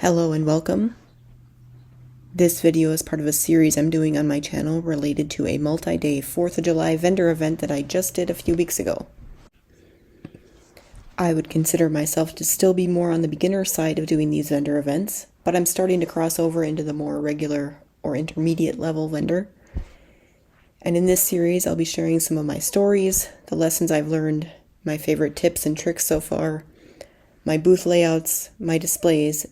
Hello and welcome. This video is part of a series I'm doing on my channel related to a multi-day 4th of July vendor event that I just did a few weeks ago. I would consider myself to still be more on the beginner side of doing these vendor events, but I'm starting to cross over into the more regular or intermediate level vendor. And in this series, I'll be sharing some of my stories, the lessons I've learned, my favorite tips and tricks so far, my booth layouts, my displays,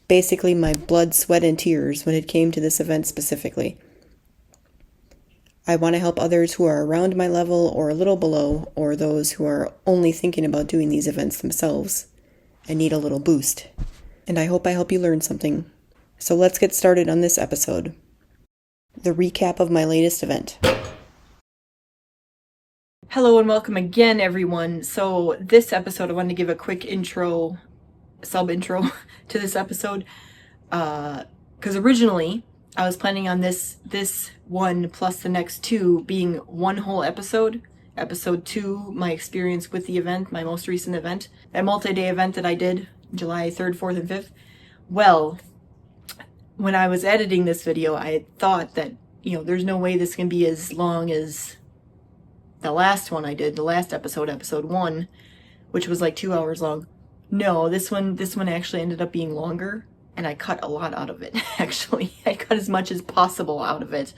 basically my blood, sweat, and tears when it came to this event specifically. I want to help others who are around my level or a little below, or those who are only thinking about doing these events themselves and need a little boost. And I hope I help you learn something. So let's get started on this episode. The recap of my latest event. Hello and welcome again, everyone. So this episode, I wanted to give a quick sub-intro to this episode, because originally I was planning on this one plus the next two being one whole episode. Episode 2, my experience with the event, my most recent event, that multi-day event that I did July 3rd, 4th, and 5th. Well, when I was editing this video, I thought that, there's no way this can be as long as the last one I did, the last episode 1, which was like 2 hours long. No, this one actually ended up being longer, and I cut a lot out of it, actually. I cut as much as possible out of it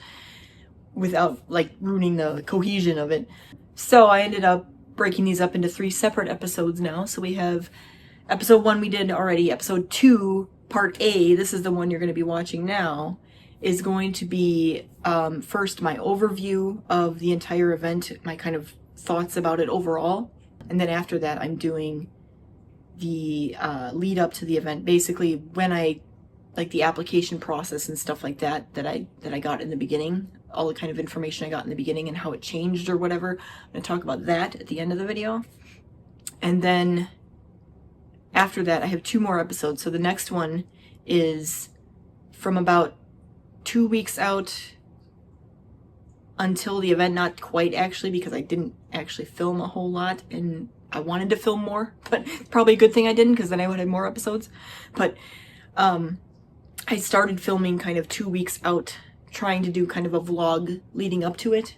without, ruining the cohesion of it. So I ended up breaking these up into 3 separate episodes now. So we have episode 1 we did already. Episode 2, part A, this is the one you're going to be watching now, is going to be first my overview of the entire event, my kind of thoughts about it overall. And then after that, I'm doing the lead up to the event, basically when I the application process and stuff like that I got in the beginning, all the kind of information I got in the beginning and how it changed or whatever. I'm going to talk about that at the end of the video. And then after that I have 2 more episodes. So the next one is from about 2 weeks out until the event, not quite actually, because I didn't actually film a whole lot and I wanted to film more, but probably a good thing I didn't, because then I would have more episodes. But I started filming kind of 2 weeks out, trying to do kind of a vlog leading up to it.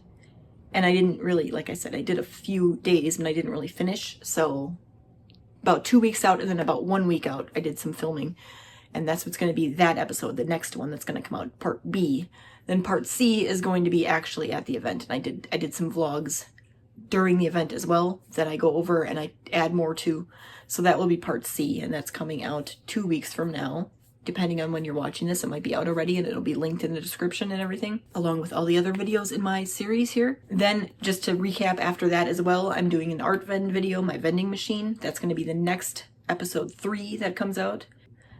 And I didn't really, like I said, I did a few days and I didn't really finish. So about 2 weeks out and then about 1 week out, I did some filming. And that's what's going to be that episode, the next one that's going to come out, part B. Then part C is going to be actually at the event. And I did some vlogs during the event as well that I go over and I add more to. So that will be part C, and that's coming out 2 weeks from now. Depending on when you're watching this, it might be out already, and it'll be linked in the description and everything, along with all the other videos in my series here. Then, just to recap after that as well, I'm doing an ArtVend video, my vending machine. That's going to be the next episode 3 that comes out.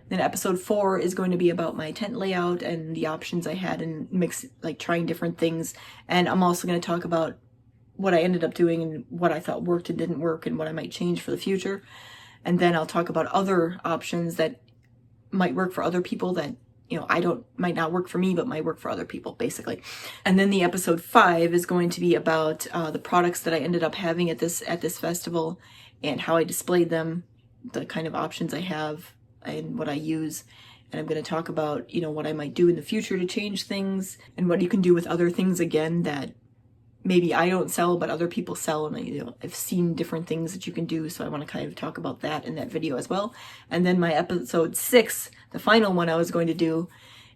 Then episode 4 is going to be about my tent layout and the options I had and trying different things. And I'm also going to talk about what I ended up doing and what I thought worked and didn't work and what I might change for the future. And then I'll talk about other options that might work for other people that, might not work for me, but might work for other people, basically. And then the episode 5 is going to be about the products that I ended up having at this festival and how I displayed them, the kind of options I have and what I use. And I'm going to talk about, what I might do in the future to change things and what you can do with other things again that maybe I don't sell, but other people sell, and I've seen different things that you can do, so I want to kind of talk about that in that video as well. And then my episode 6, the final one I was going to do,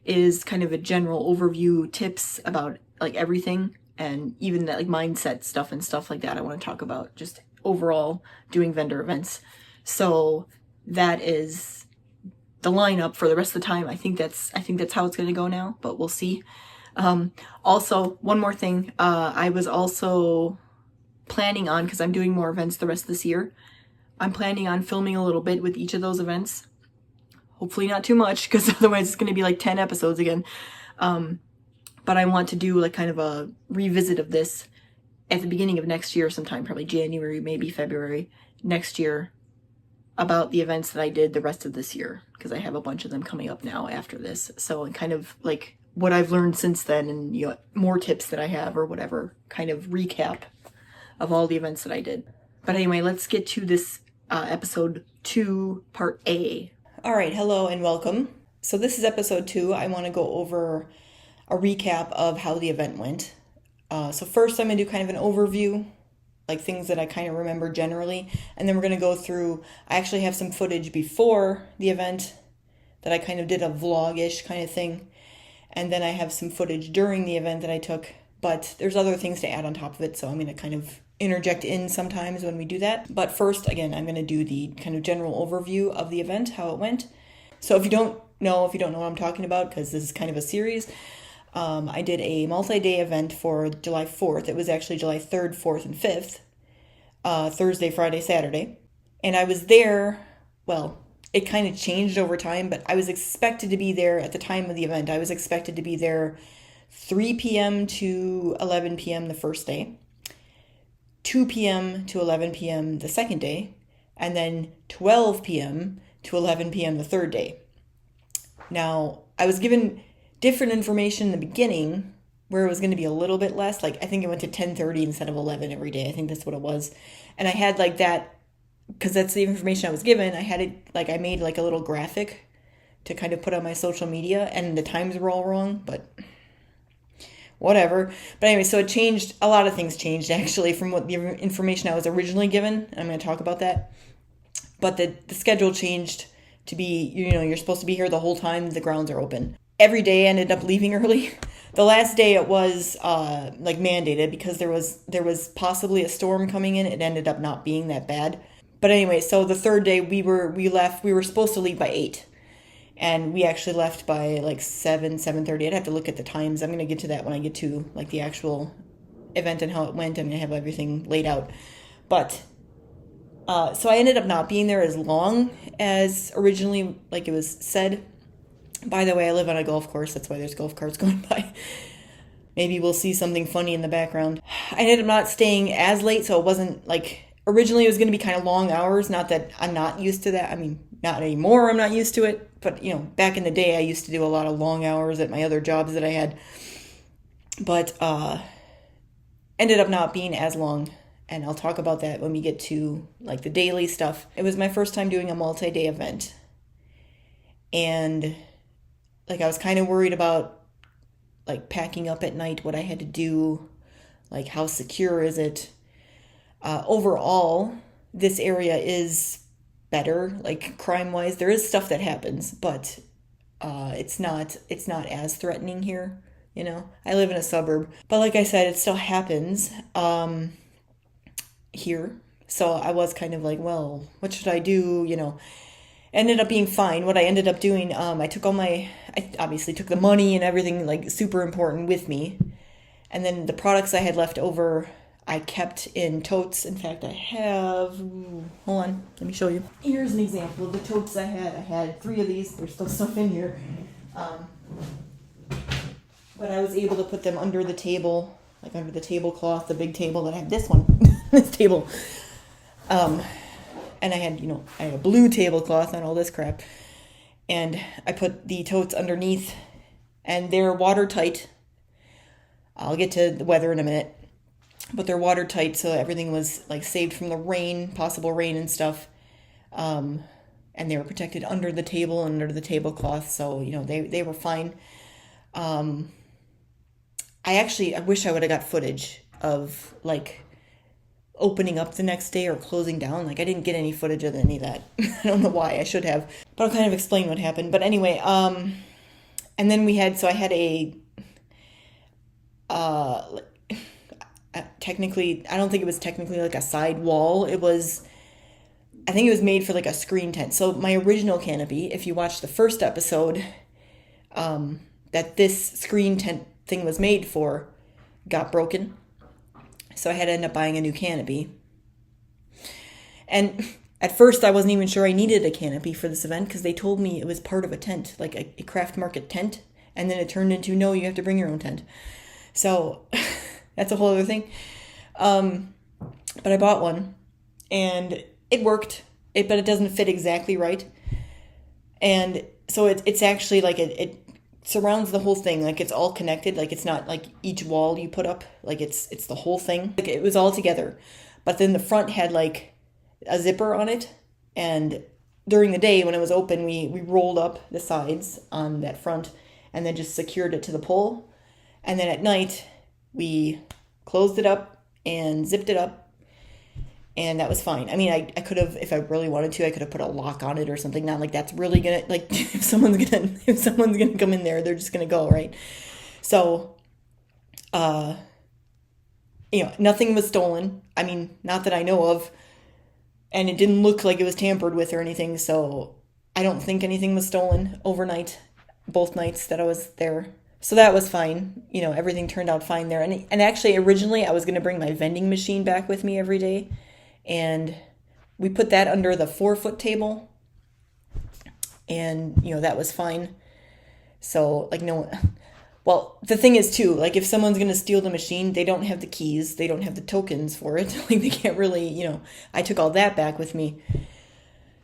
is kind of a general overview, tips about everything, and even that mindset stuff and stuff like that I want to talk about, just overall doing vendor events. So that is the lineup for the rest of the time. I think that's how it's going to go now, but we'll see. Also, one more thing, I was also planning on, because I'm doing more events the rest of this year, I'm planning on filming a little bit with each of those events. Hopefully not too much, because otherwise it's going to be 10 episodes again. But I want to do kind of a revisit of this at the beginning of next year sometime, probably January, maybe February next year, about the events that I did the rest of this year, because I have a bunch of them coming up now after this. So kind of what I've learned since then and more tips that I have or whatever, kind of recap of all the events that I did. But anyway, let's get to this episode 2, part A. All right, hello and welcome. So this is episode 2. I want to go over a recap of how the event went. So first I'm going to do kind of an overview, like things that I kind of remember generally, and then we're going to go through, I actually have some footage before the event that I kind of did a vlog-ish kind of thing, and then I have some footage during the event that I took, but there's other things to add on top of it, so I'm going to kind of interject in sometimes when we do that. But first, again, I'm going to do the kind of general overview of the event, how it went. So if you don't know what I'm talking about, because this is kind of a series, I did a multi-day event for July 4th. It was actually July 3rd, 4th, and 5th, Thursday, Friday, Saturday. And I was there, well, it kind of changed over time, but I was expected to be there at the time of the event. I was expected to be there 3 p.m. to 11 p.m. the first day, 2 p.m. to 11 p.m. the second day, and then 12 p.m. to 11 p.m. the third day. Now, I was given different information in the beginning where it was going to be a little bit less. Like, I think it went to 10:30 instead of 11 every day. I think that's what it was. And I had like that, because that's the information I was given. I had it, like, I made like a little graphic to kind of put on my social media, and the times were all wrong, but whatever. But anyway, so it changed, a lot of things changed actually from what the information I was originally given, and I'm going to talk about that. But the schedule changed to be, you're supposed to be here the whole time the grounds are open. Every day I ended up leaving early. The last day it was like mandated because there was possibly a storm coming in. It ended up not being that bad. But anyway, so the third day we were supposed to leave by 8. And we actually left by like 7:30. I'd have to look at the times. I'm going to get to that when I get to like the actual event and how it went. I'm going to have everything laid out. But so I ended up not being there as long as originally like it was said. By the way, I live on a golf course. That's why there's golf carts going by. Maybe we'll see something funny in the background. I ended up not staying as late, so it wasn't like, originally it was going to be kind of long hours. Not that I'm not used to that. I mean, not anymore, I'm not used to it. But, back in the day, I used to do a lot of long hours at my other jobs that I had. But ended up not being as long. And I'll talk about that when we get to, like, the daily stuff. It was my first time doing a multi-day event. And, like, I was kind of worried about, like, packing up at night, what I had to do. Like, how secure is it? Overall, this area is better, like crime-wise. There is stuff that happens, but it's not as threatening here. I live in a suburb, but like I said, it still happens here. So I was kind of like, well, what should I do? Ended up being fine. What I ended up doing, I obviously took the money and everything, like, super important with me, and then the products I had left over I kept in totes. In fact, I have, hold on, let me show you. Here's an example of the totes I had. I had 3 of these. There's still stuff in here. But I was able to put them under the table, like under the tablecloth, the big table that I had this one, this table. And I had, I had a blue tablecloth and all this crap. And I put the totes underneath, and they're watertight. I'll get to the weather in a minute. But they're watertight, so everything was like saved from the rain, possible rain and stuff. And they were protected under the table and under the tablecloth, so they were fine. I wish I would have got footage of like opening up the next day or closing down. Like, I didn't get any footage of any of that. I don't know why. I should have, but I'll kind of explain what happened. But anyway, and then I had a technically, I don't think it was technically like a side wall. I think it was made for like a screen tent. So my original canopy, if you watch the first episode, that this screen tent thing was made for, got broken. So I had to end up buying a new canopy. And at first I wasn't even sure I needed a canopy for this event, because they told me it was part of a tent, like a craft market tent. And then it turned into, no, you have to bring your own tent. So that's a whole other thing. But I bought one, and it worked, but it doesn't fit exactly right. And so it's actually like it surrounds the whole thing. Like, it's all connected. Like, it's not like each wall you put up. Like, it's the whole thing. Like, it was all together. But then the front had like a zipper on it, and during the day when it was open, we rolled up the sides on that front and then just secured it to the pole. And then at night, we closed it up and zipped it up, and that was fine. I mean, I could have, if I really wanted to, I could have put a lock on it or something. Not like that's really gonna, like, if someone's gonna come in there, they're just gonna go, right? So, nothing was stolen. I mean, not that I know of, and it didn't look like it was tampered with or anything. So I don't think anything was stolen overnight, both nights that I was there. So that was fine. Everything turned out fine there. And actually, originally, I was going to bring my vending machine back with me every day. And we put that under the 4-foot table. And, that was fine. So, like, no one... Well, the thing is, too, like, if someone's going to steal the machine, they don't have the keys. They don't have the tokens for it. Like, they can't really, I took all that back with me.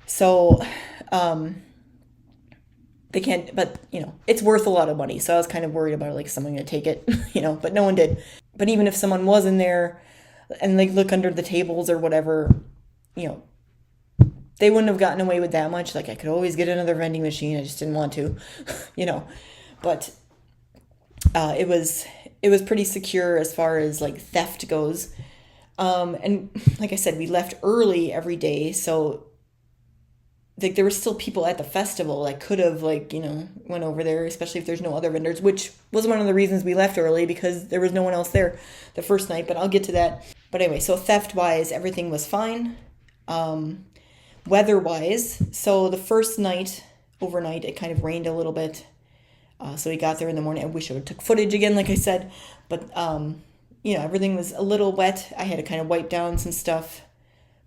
So, they can't, but, it's worth a lot of money. So I was kind of worried about, like, someone going to take it, but no one did. But even if someone was in there and, like, look under the tables or whatever, they wouldn't have gotten away with that much. Like, I could always get another vending machine. I just didn't want to, But it was pretty secure as far as, like, theft goes. And like I said, we left early every day. So, like, there were still people at the festival that could have, like, went over there, especially if there's no other vendors, which was one of the reasons we left early, because there was no one else there the first night, but I'll get to that. But anyway, so theft-wise, everything was fine. Weather-wise, so the first night, overnight, it kind of rained a little bit. So we got there in the morning. I wish I would took footage again, like I said, but, everything was a little wet. I had to kind of wipe down some stuff.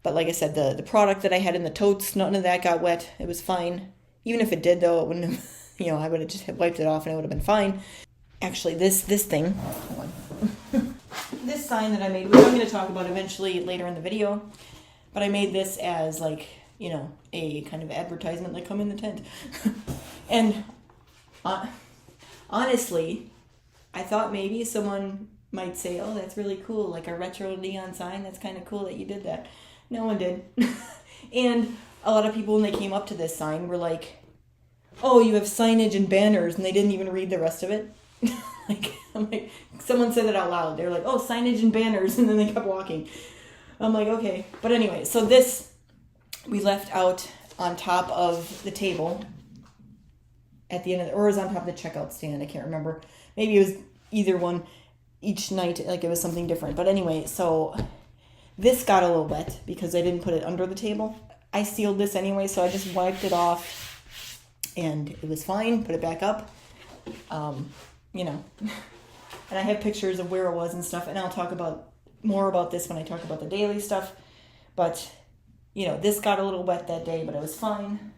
But like I said, the product that I had in the totes, none of that got wet. It was fine. Even if it did, though, it wouldn't have, I would have just wiped it off and it would have been fine. Actually, this thing, hold on. This sign that I made, which I'm going to talk about eventually later in the video, but I made this as, like, a kind of advertisement, like, come in the tent. And honestly, I thought maybe someone might say, oh, that's really cool, like a retro neon sign. That's kind of cool that you did that. No one did. And a lot of people, when they came up to this sign, were like, oh, you have signage and banners, and they didn't even read the rest of it. I'm like, someone said it out loud. They were like, oh, signage and banners, and then they kept walking. I'm like, okay. But anyway, so this we left out on top of the table at the end of or it was on top of the checkout stand. I can't remember. Maybe it was either one each night, like it was something different. But anyway, so this got a little wet because I didn't put it under the table. I sealed this anyway, so I just wiped it off and it was fine. Put it back up. And I have pictures of where it was and stuff, and I'll talk about more about this when I talk about the daily stuff. But, this got a little wet that day, but it was fine.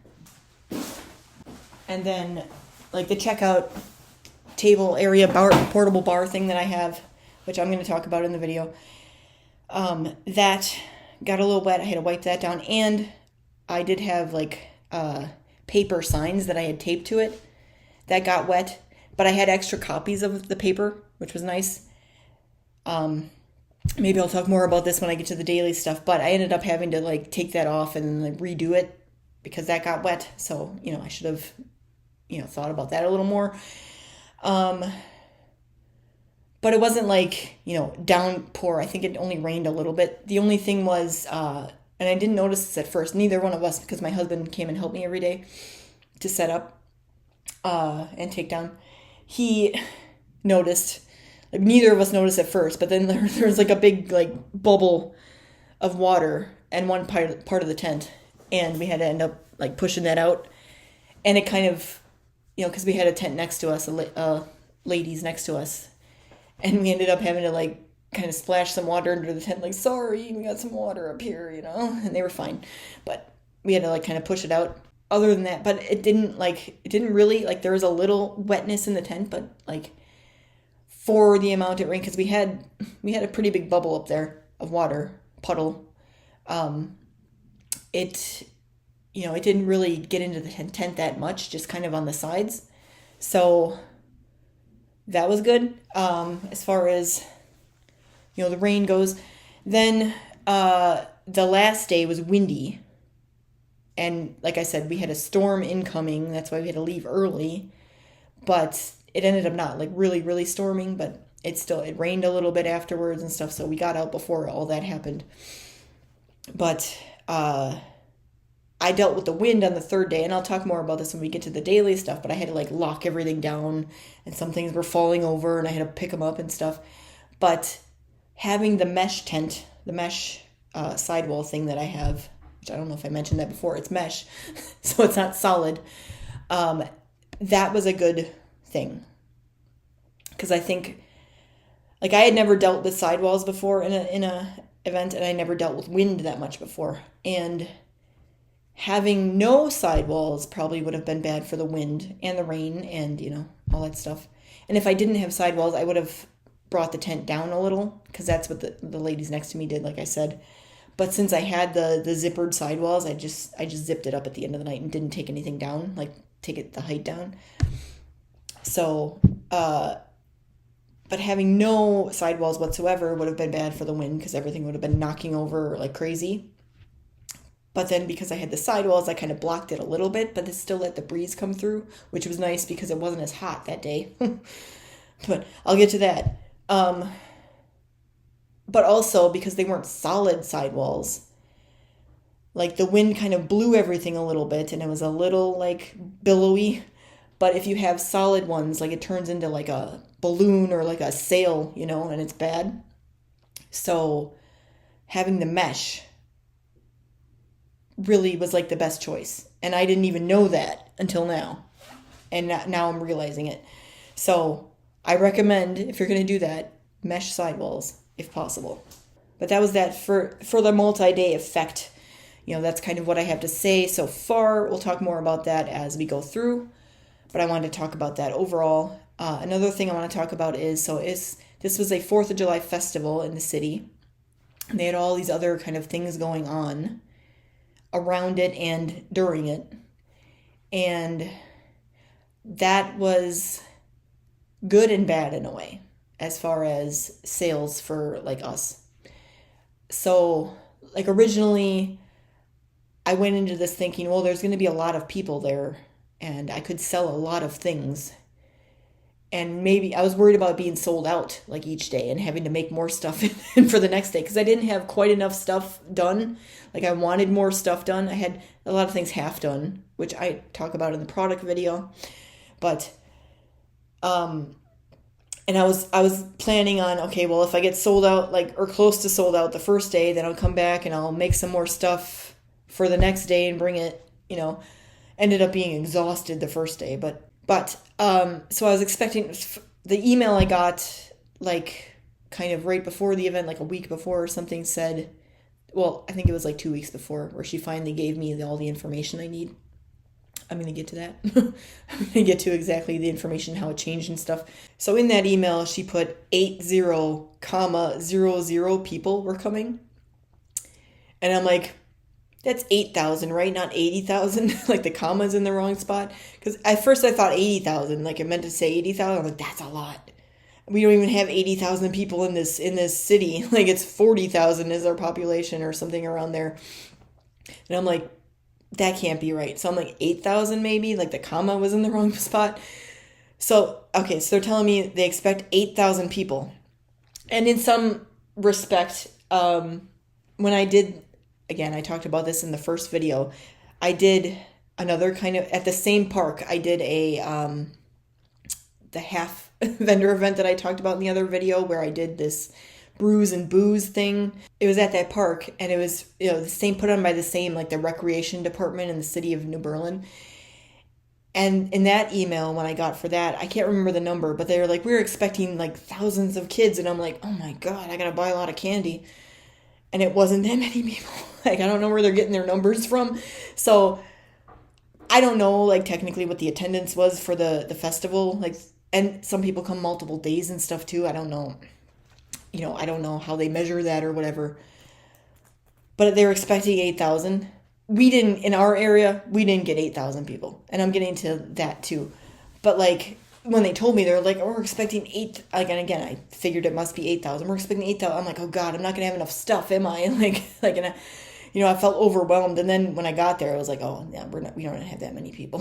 And then, like, the checkout table area portable bar thing that I have, which I'm going to talk about in the video, that got a little wet. I had to wipe that down, and I did have, like, paper signs that I had taped to it that got wet, but I had extra copies of the paper, which was nice. Maybe I'll talk more about this when I get to the daily stuff, but I ended up having to, like, take that off and, like, redo it because that got wet. So, I should have, thought about that a little more. But it wasn't like, downpour. I think it only rained a little bit. The only thing was, and I didn't notice this at first, neither one of us, because my husband came and helped me every day to set up and take down. He noticed, like, neither of us noticed at first, but then there was like a big, like, bubble of water in one part of the tent, and we had to end up, like, pushing that out. And it kind of, because we had a tent next to us, ladies next to us, and we ended up having to, like, kind of splash some water under the tent, like, sorry, we got some water up here, and they were fine. But we had to, like, kind of push it out. Other than that, but it didn't really, like, there was a little wetness in the tent, but, like, for the amount it rained, because we had a pretty big bubble up there of water, puddle. It didn't really get into the tent that much, just kind of on the sides. So that was good. As far as, the rain goes. Then the last day was windy. And like I said, we had a storm incoming. That's why we had to leave early. But it ended up not like really, really storming, but it rained a little bit afterwards and stuff. So we got out before all that happened. But I dealt with the wind on the third day, and I'll talk more about this when we get to the daily stuff, but I had to like lock everything down, and some things were falling over and I had to pick them up and stuff. But having the mesh tent, the mesh sidewall thing that I have, which I don't know if I mentioned that before, it's mesh, so it's not solid. That was a good thing. Because I think, like, I had never dealt with sidewalls before in a event, and I never dealt with wind that much before. And having no sidewalls probably would have been bad for the wind and the rain and, all that stuff. And if I didn't have sidewalls, I would have brought the tent down a little, because that's what the ladies next to me did, like I said. But since I had the zippered sidewalls, I just zipped it up at the end of the night and didn't take anything down, like take the height down. So, but having no sidewalls whatsoever would have been bad for the wind, because everything would have been knocking over like crazy. But then because I had the sidewalls, I kind of blocked it a little bit, but it still let the breeze come through, which was nice because it wasn't as hot that day. But I'll get to that. But also because they weren't solid sidewalls, like the wind kind of blew everything a little bit and it was a little like billowy. But if you have solid ones, like it turns into like a balloon or like a sail, and it's bad. So having the mesh really was like the best choice. And I didn't even know that until now. And now I'm realizing it. So I recommend, if you're going to do that, mesh sidewalls if possible. But that was that for the multi-day effect. That's kind of what I have to say so far. We'll talk more about that as we go through. But I wanted to talk about that overall. Another thing I want to talk about is this was a 4th of July festival in the city. And they had all these other kind of things going on around it and during it. And that was good and bad in a way, as far as sales for like us. So like originally I went into this thinking, well, there's going to be a lot of people there and I could sell a lot of things. And maybe I was worried about being sold out like each day and having to make more stuff in for the next day, because I didn't have quite enough stuff done. Like I wanted more stuff done. I had a lot of things half done, which I talk about in the product video. But and I was planning on, okay, well, if I get sold out or close to sold out the first day, then I'll come back and I'll make some more stuff for the next day and bring it, ended up being exhausted the first day, but so I was expecting the email I got like kind of right before the event, like a week before or something, said, well, I think it was like 2 weeks before, where she finally gave me all the information I need. I'm going to get to that. I'm going to get to exactly the information, how it changed and stuff. So in that email, she put 80,00 people were coming. And I'm like, that's 8,000, right? Not 80,000. Like the comma's in the wrong spot. Because at first I thought 80,000, like it meant to say 80,000. I'm like, that's a lot. We don't even have 80,000 people in this city. Like it's 40,000 is our population or something around there. And I'm like, that can't be right. So I'm like 8,000 maybe. Like the comma was in the wrong spot. So, okay, so they're telling me they expect 8,000 people. And in some respect, when I did, again, I talked about this in the first video, I did another kind of, at the same park, I did the half vendor event that I talked about in the other video, where I did this brews and booze thing. It was at that park, and it was, the same, put on by the same, like the recreation department in the city of New Berlin. And in that email, when I got for that, I can't remember the number, but they were like, we were expecting like thousands of kids. And I'm like, oh my God, I gotta buy a lot of candy. And it wasn't that many people. Like, I don't know where they're getting their numbers from. So I don't know, like, technically what the attendance was for the festival. Like, and some people come multiple days and stuff too. I don't know. I don't know how they measure that or whatever. But they were expecting 8,000. We didn't, in our area, we didn't get 8,000 people. And I'm getting to that too. But like, when they told me, they were like, oh, we're expecting 8, like, and again, I figured it must be 8,000. We're expecting 8,000. I'm like, oh God, I'm not going to have enough stuff, am I? I felt overwhelmed. And then when I got there, I was like, oh, yeah, we don't have that many people.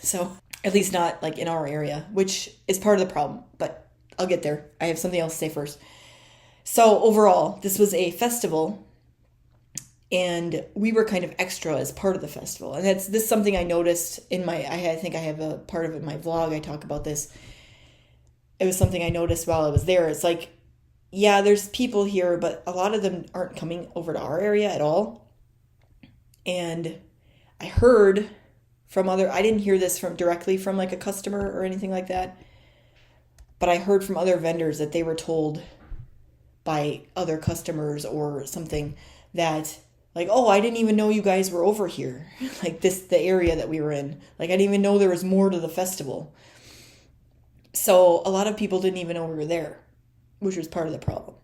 So at least not like in our area, which is part of the problem, but I'll get there. I have something else to say first. So overall, this was a festival, and we were kind of extra as part of the festival. And this is something I noticed I think I have a part of it in my vlog. I talk about this. It was something I noticed while I was there. It's like, yeah, there's people here, but a lot of them aren't coming over to our area at all. And I heard from I didn't hear this directly from like a customer or anything like that, but I heard from other vendors that they were told by other customers or something that like, oh, I didn't even know you guys were over here. Like the area that we were in. Like I didn't even know there was more to the festival. So a lot of people didn't even know we were there, which was part of the problem.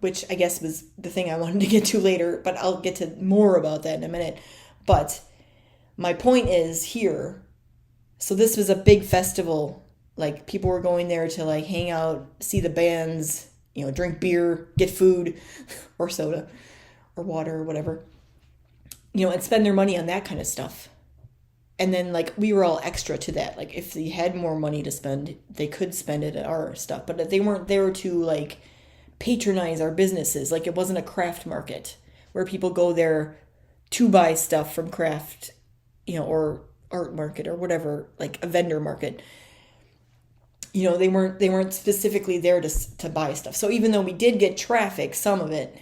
Which I guess was the thing I wanted to get to later, but I'll get to more about that in a minute. But my point is here, so this was a big festival. Like people were going there to like hang out, see the bands, drink beer, get food or soda or water or whatever, and spend their money on that kind of stuff. And then like we were all extra to that. Like if they had more money to spend, they could spend it at our stuff, but they weren't there to like patronize our businesses. Like it wasn't a craft market where people go there to buy stuff from craft, or art market or whatever, like a vendor market. They weren't specifically there to buy stuff. So even though we did get traffic, some of it,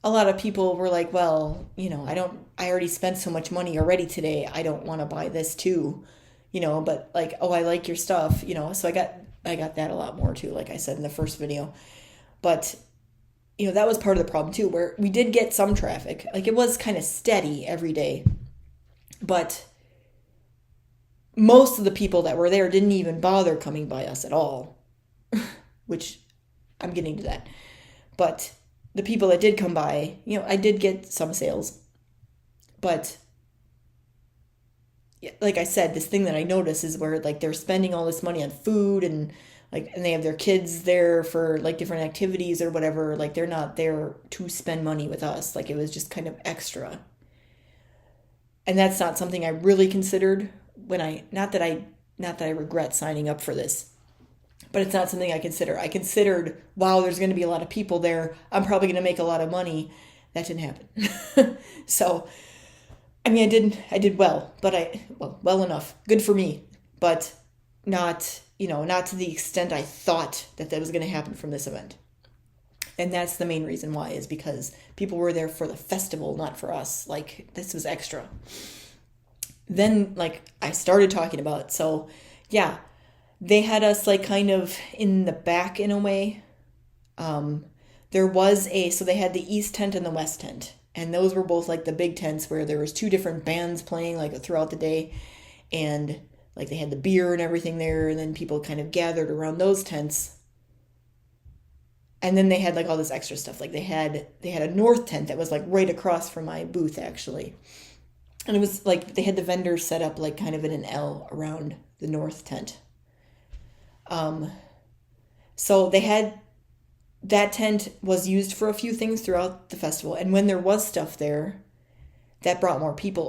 a lot of people were like, well, I already spent so much money already today. I don't want to buy this too, but like, oh, I like your stuff, so I got that a lot more too, like I said in the first video. But, that was part of the problem too, where we did get some traffic. Like it was kind of steady every day, but most of the people that were there didn't even bother coming by us at all, which I'm getting to that. But the people that did come by, I did get some sales. But like I said, this thing that I notice is where like they're spending all this money on food and they have their kids there for like different activities or whatever. Like they're not there to spend money with us. Like it was just kind of extra. And that's not something I really considered not that I regret signing up for this, but it's not something I consider. I considered, wow, there's going to be a lot of people there. I'm probably going to make a lot of money. That didn't happen. So, I mean, I did well, but well enough. Good for me, but not to the extent I thought that was going to happen from this event. And that's the main reason why, is because people were there for the festival, not for us. Like, this was extra. Then, like, I started talking about, so, yeah, they had us, like, kind of in the back in a way. So they had the east tent and the west tent. And those were both, like, the big tents where there was two different bands playing, like, throughout the day. And, like, they had the beer and everything there, and then people kind of gathered around those tents. And then they had, like, all this extra stuff. Like, they had a north tent that was, like, right across from my booth, actually. And it was like they had the vendors set up like kind of in an L around the north tent. So they had, that tent was used for a few things throughout the festival. And when there was stuff there, that brought more people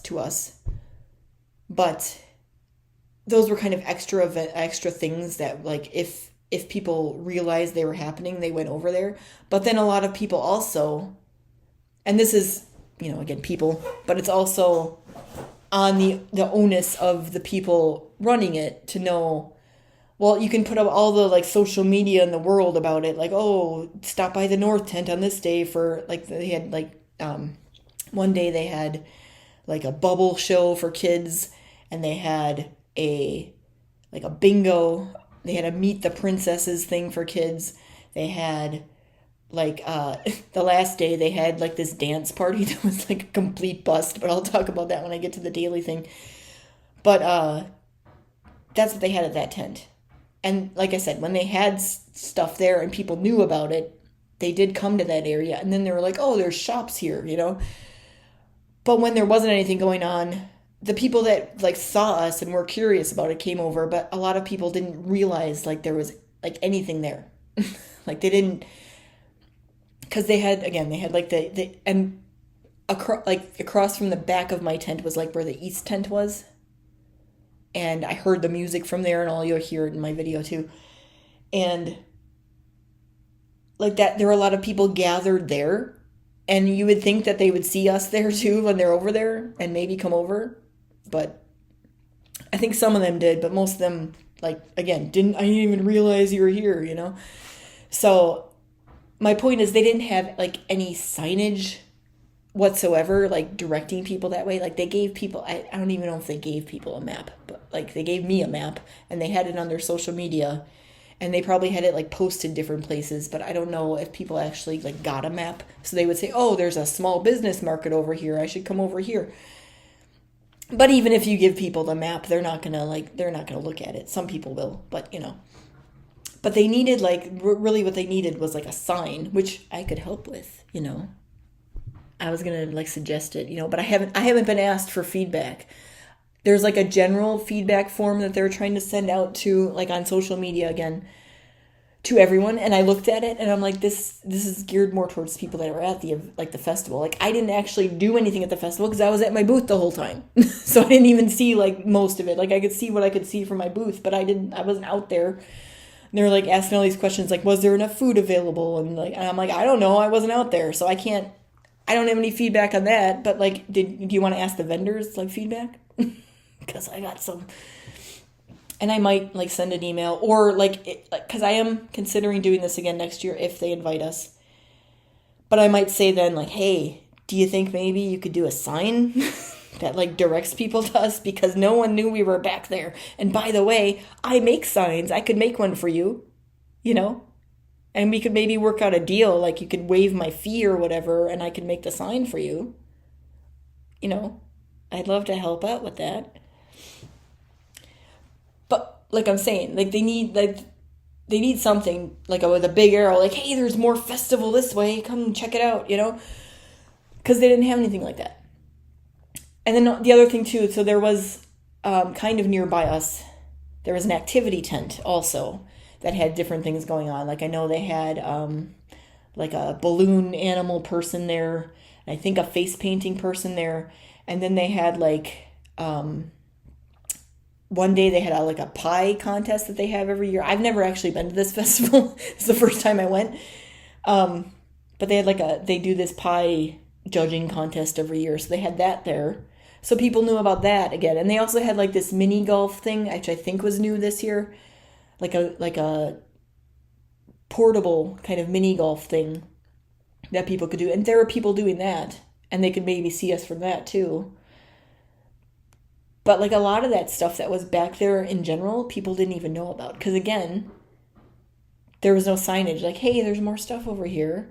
to us. But those were kind of extra things that like if people realized they were happening, they went over there. But then a lot of people also, and this is, again, people, but it's also on the onus of the people running it to know, well, you can put up all the like social media in the world about it, like, oh, stop by the north tent on this day for, like, they had like, one day they had like a bubble show for kids, and they had a bingo, they had a meet the princesses thing for kids, they had like, the last day they had like this dance party that was like a complete bust, but I'll talk about that when I get to the daily thing. But, that's what they had at that tent. And like I said, when they had stuff there and people knew about it, they did come to that area, and then they were like, oh, there's shops here, But when there wasn't anything going on, the people that like saw us and were curious about it came over, but a lot of people didn't realize like there was like anything there. Like they didn't, because they had like and across from the back of my tent was like where the east tent was, and I heard the music from there, and all you'll hear it in my video too, and like that there were a lot of people gathered there, and you would think that they would see us there too when they're over there and maybe come over, but I think some of them did, but most of them, like, again, I didn't even realize you were here, you know? So my point is they didn't have like any signage whatsoever, like directing people that way. Like they gave people, I don't even know if they gave people a map, but like they gave me a map and they had it on their social media, and they probably had it like posted different places, but I don't know if people actually like got a map. So they would say, oh, there's a small business market over here, I should come over here. But even if you give people the map, they're not gonna look at it. Some people will, but you know. But they needed really what they needed was like a sign, which I could help with, you know. I was gonna like suggest it, you know, but I haven't been asked for feedback. There's like a general feedback form that they're trying to send out to like on social media again to everyone, and I looked at it and I'm like, this is geared more towards people that are at the festival. Like I didn't actually do anything at the festival because I was at my booth the whole time. So I didn't even see like most of it. Like I could see what I could see from my booth, but I wasn't out there. And they were like asking all these questions like, was there enough food available? And I'm like, I don't know, I wasn't out there, so I don't have any feedback on that. But like, do you want to ask the vendors like feedback? Because I got some. And I might like send an email or because I am considering doing this again next year if they invite us. But I might say then like, hey, do you think maybe you could do a sign that like directs people to us, because no one knew we were back there. And by the way, I make signs. I could make one for you, you know, and we could maybe work out a deal. Like you could waive my fee or whatever, and I could make the sign for you. You know, I'd love to help out with that. But like I'm saying, like they need something like with a big arrow, like, hey, there's more festival this way, come check it out, you know, because they didn't have anything like that. And then the other thing too, so there was kind of nearby us, there was an activity tent also that had different things going on. Like I know they had like a balloon animal person there, and I think a face painting person there, and then they had like one day they had a pie contest that they have every year. I've never actually been to this festival. It's the first time I went. But they had they do this pie judging contest every year. So they had that there. So people knew about that again. And they also had like this mini golf thing, which I think was new this year. Like a portable kind of mini golf thing that people could do. And there were people doing that. And they could maybe see us from that too. But like a lot of that stuff that was back there in general, people didn't even know about. Because again, there was no signage like, hey, there's more stuff over here.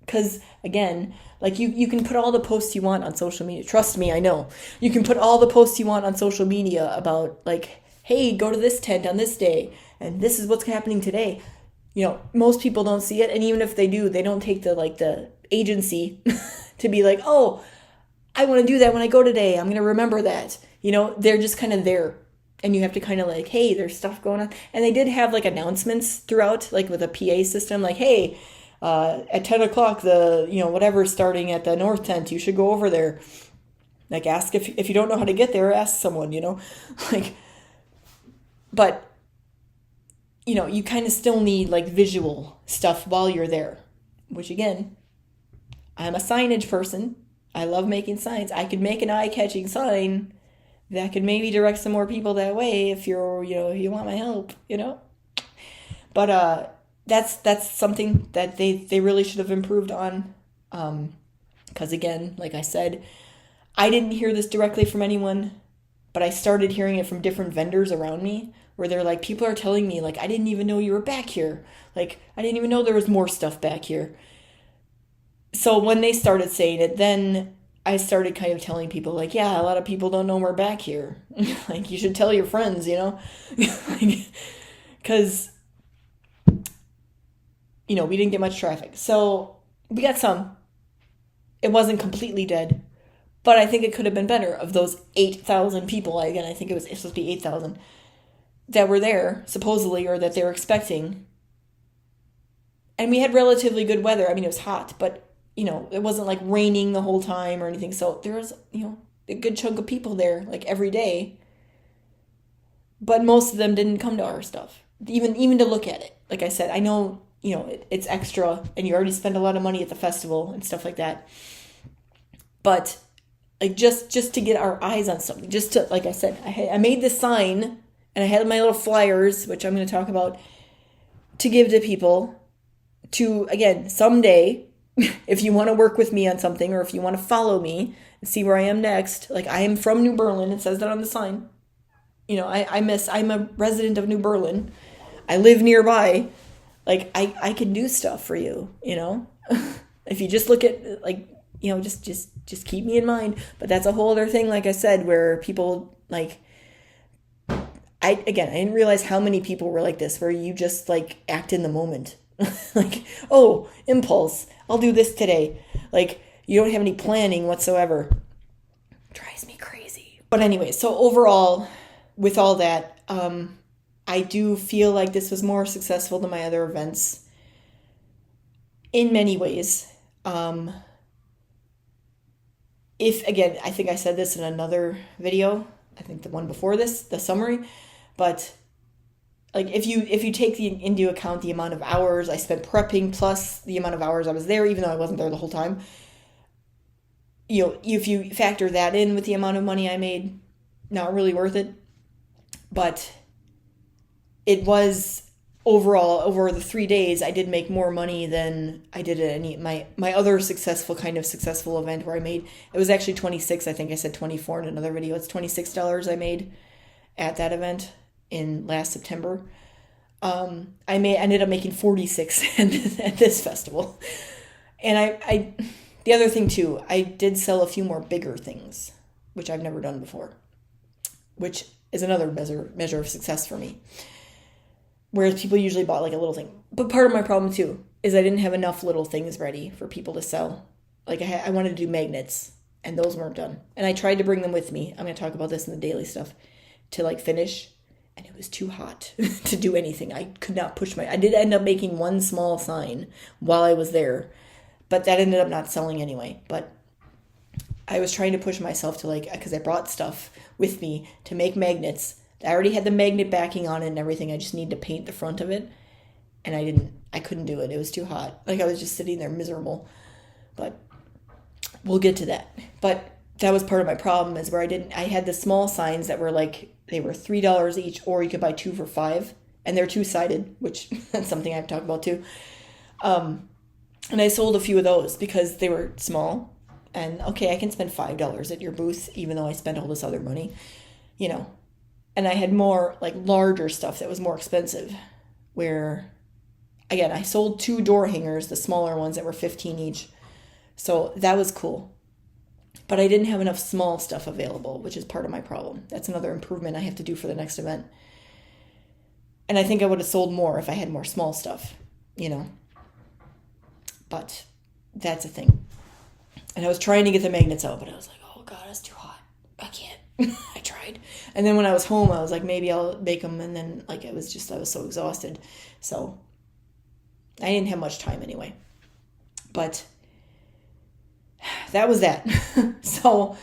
Because again, like you can put all the posts you want on social media. Trust me, I know. You can put all the posts you want on social media about like, hey, go to this tent on this day. And this is what's happening today. You know, most people don't see it. And even if they do, they don't take the agency to be like, oh, I want to do that when I go today. I'm going to remember that. You know, they're just kind of there. And you have to kind of like, hey, there's stuff going on. And they did have like announcements throughout, like with a PA system, like, hey, at 10 o'clock, whatever's starting at the north tent, you should go over there. Like ask if you don't know how to get there, ask someone, you know, like, but, you know, you kind of still need like visual stuff while you're there, which again, I'm a signage person. I love making signs. I could make an eye-catching sign that could maybe direct some more people that way if you're, you know, if you want my help, you know. But that's something that they really should have improved on. Because again, like I said, I didn't hear this directly from anyone, but I started hearing it from different vendors around me where they're like, people are telling me, like, I didn't even know you were back here. Like, I didn't even know there was more stuff back here. So when they started saying it, then I started kind of telling people, like, yeah, a lot of people don't know we're back here. Like, you should tell your friends, you know? Because, you know, we didn't get much traffic. So we got some. It wasn't completely dead. But I think it could have been better of those 8,000 people. Again, I think it's supposed to be 8,000 that were there, supposedly, or that they were expecting. And we had relatively good weather. I mean, it was hot, but, you know, it wasn't like raining the whole time or anything. So there was, you know, a good chunk of people there, like every day. But most of them didn't come to our stuff, even to look at it. Like I said, I know, you know, it's extra and you already spend a lot of money at the festival and stuff like that. But like just to get our eyes on something, just to, like I said, I made this sign and I had my little flyers, which I'm going to talk about, to give to people to, again, someday, if you want to work with me on something or if you want to follow me and see where I am next, like I am from New Berlin, it says that on the sign. You know, I'm a resident of New Berlin. I live nearby. Like I can do stuff for you, you know? If you just look at, like, you know, just keep me in mind. But that's a whole other thing, like I said, where people, like, I didn't realize how many people were like this, where you just, like, act in the moment. Like, oh, impulse, I'll do this today. Like, you don't have any planning whatsoever. Drives me crazy. But anyway, so overall, with all that, I do feel like this was more successful than my other events in many ways. If, again, I think I said this in another video, I think the one before this, the summary, but like if you take into account the amount of hours I spent prepping plus the amount of hours I was there, even though I wasn't there the whole time, you know, if you factor that in with the amount of money I made, not really worth it. But it was overall, over the 3 days, I did make more money than I did at any my other successful event where I made, it was actually 26, I think I said 24 in another video. It's $26 I made at that event in last September. I ended up making 46 at this festival. And I the other thing too, I did sell a few more bigger things, which I've never done before, which is another measure of success for me. Whereas people usually bought like a little thing. But part of my problem too is I didn't have enough little things ready for people to sell. Like I wanted to do magnets and those weren't done. And I tried to bring them with me. I'm going to talk about this in the daily stuff to like finish. And it was too hot to do anything. I could not push I did end up making one small sign while I was there. But that ended up not selling anyway. But I was trying to push myself to like, because I brought stuff with me to make magnets. I already had the magnet backing on it and everything. I just needed to paint the front of it. And I couldn't do it. It was too hot. Like I was just sitting there miserable. But we'll get to that. But that was part of my problem, is where I had the small signs that were like, they were $3 each, or you could buy 2 for $5. And they're two-sided, which that's something I've talked about too. And I sold a few of those because they were small. And okay, I can spend $5 at your booth, even though I spent all this other money, you know. And I had more like larger stuff that was more expensive, where, again, I sold 2 door hangers, the smaller ones that were $15 each. So that was cool. But I didn't have enough small stuff available, which is part of my problem. That's another improvement I have to do for the next event. And I think I would have sold more if I had more small stuff, you know. But that's a thing. And I was trying to get the magnets out, but I was like, oh God, it's too hot. I can't. I tried. And then when I was home, I was like, maybe I'll make them. And then like, I was so exhausted. So I didn't have much time anyway. But that was that. So,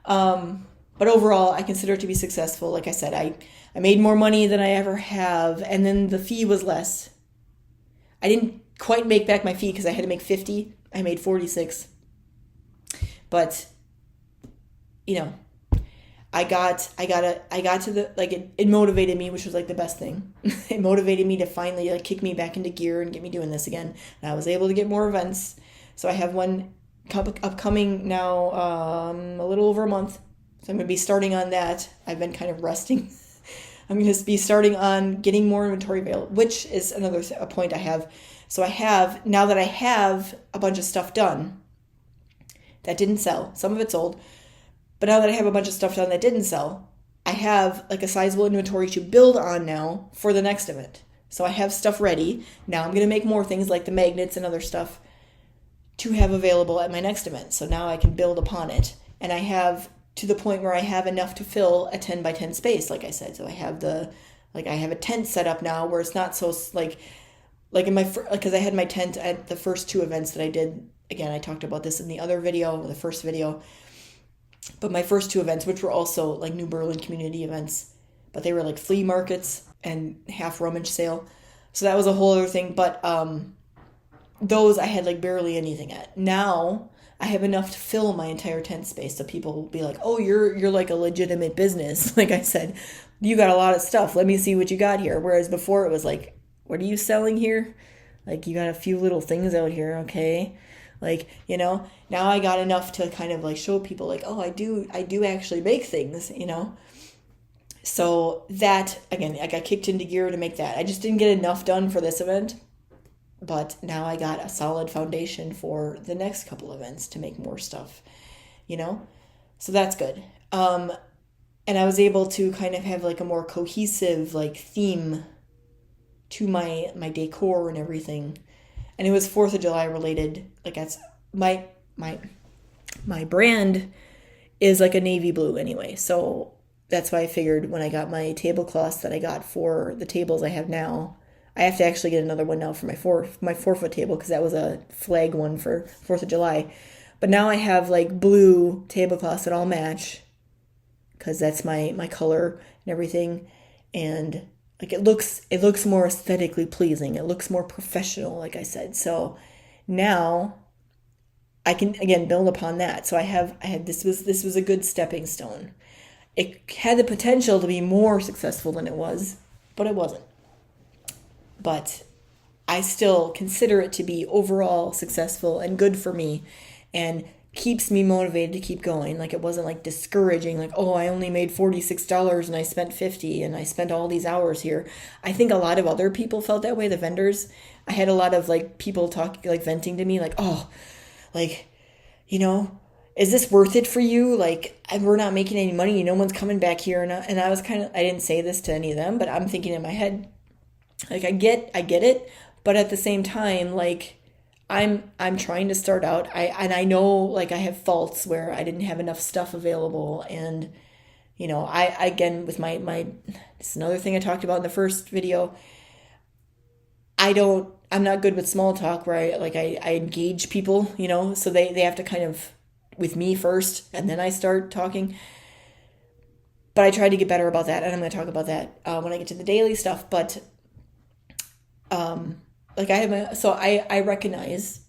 but overall, I consider it to be successful. Like I said, I made more money than I ever have. And then the fee was less. I didn't quite make back my fee because I had to make 50. I made 46. But, you know, I got to the, like, it motivated me, which was like the best thing. It motivated me to finally like kick me back into gear and get me doing this again. And I was able to get more events. So I have one upcoming now, a little over a month. So I'm going to be starting on that. I've been kind of resting. I'm going to be starting on getting more inventory available, which is another a point I have. So now that I have a bunch of stuff done that didn't sell, some of it's sold, but now that I have a bunch of stuff done that didn't sell, I have like a sizable inventory to build on now for the next event. So I have stuff ready. Now I'm going to make more things like the magnets and other stuff to have available at my next event. So now I can build upon it. And I have to the point where I have enough to fill a 10 by 10 space, like I said. So I have a tent set up now where it's not so like like in my, because I had my tent at the first two events that I did. Again, I talked about this in the other video, the first video. But my first two events, which were also like New Berlin community events, but they were like flea markets and half rummage sale. So that was a whole other thing. But those I had like barely anything at. Now I have enough to fill my entire tent space. So people will be like, oh, you're like a legitimate business. Like I said, you got a lot of stuff. Let me see what you got here. Whereas before it was like, what are you selling here? Like, you got a few little things out here, okay? Like, you know, now I got enough to kind of like show people like, oh, I do actually make things, you know? So that, again, I got kicked into gear to make that. I just didn't get enough done for this event, but now I got a solid foundation for the next couple events to make more stuff, you know? So that's good. And I was able to kind of have like a more cohesive like theme to my decor and everything. And it was 4th of July related. Like, that's my brand is like a navy blue anyway. So that's why I figured when I got my tablecloths that I got for the tables I have now, I have to actually get another one now for my 4-foot table, because that was a flag one for 4th of July. But now I have like blue tablecloths that all match, because that's my color and everything. And like, it looks more aesthetically pleasing. It looks more professional, like I said. So now I can again build upon that. So I had this was a good stepping stone. It had the potential to be more successful than it was, but it wasn't. But I still consider it to be overall successful and good for me, and keeps me motivated to keep going. Like, it wasn't like discouraging, like, oh, I only made $46 and I spent $50 and I spent all these hours here. I think a lot of other people felt that way, the vendors. I had a lot of like people talking, like venting to me, like, oh, like, you know, is this worth it for you? Like, we're not making any money. No one's coming back here. And I was kind of, I didn't say this to any of them, but I'm thinking in my head, like, I get it. But at the same time, like, I'm trying to start out. I know, like, I have faults where I didn't have enough stuff available. And, you know, I again, with my it's another thing I talked about in the first video. I'm not good with small talk, where I engage people, you know, so they have to kind of with me first, and then I start talking. But I tried to get better about that, and I'm going to talk about that when I get to the daily stuff. But like, I recognize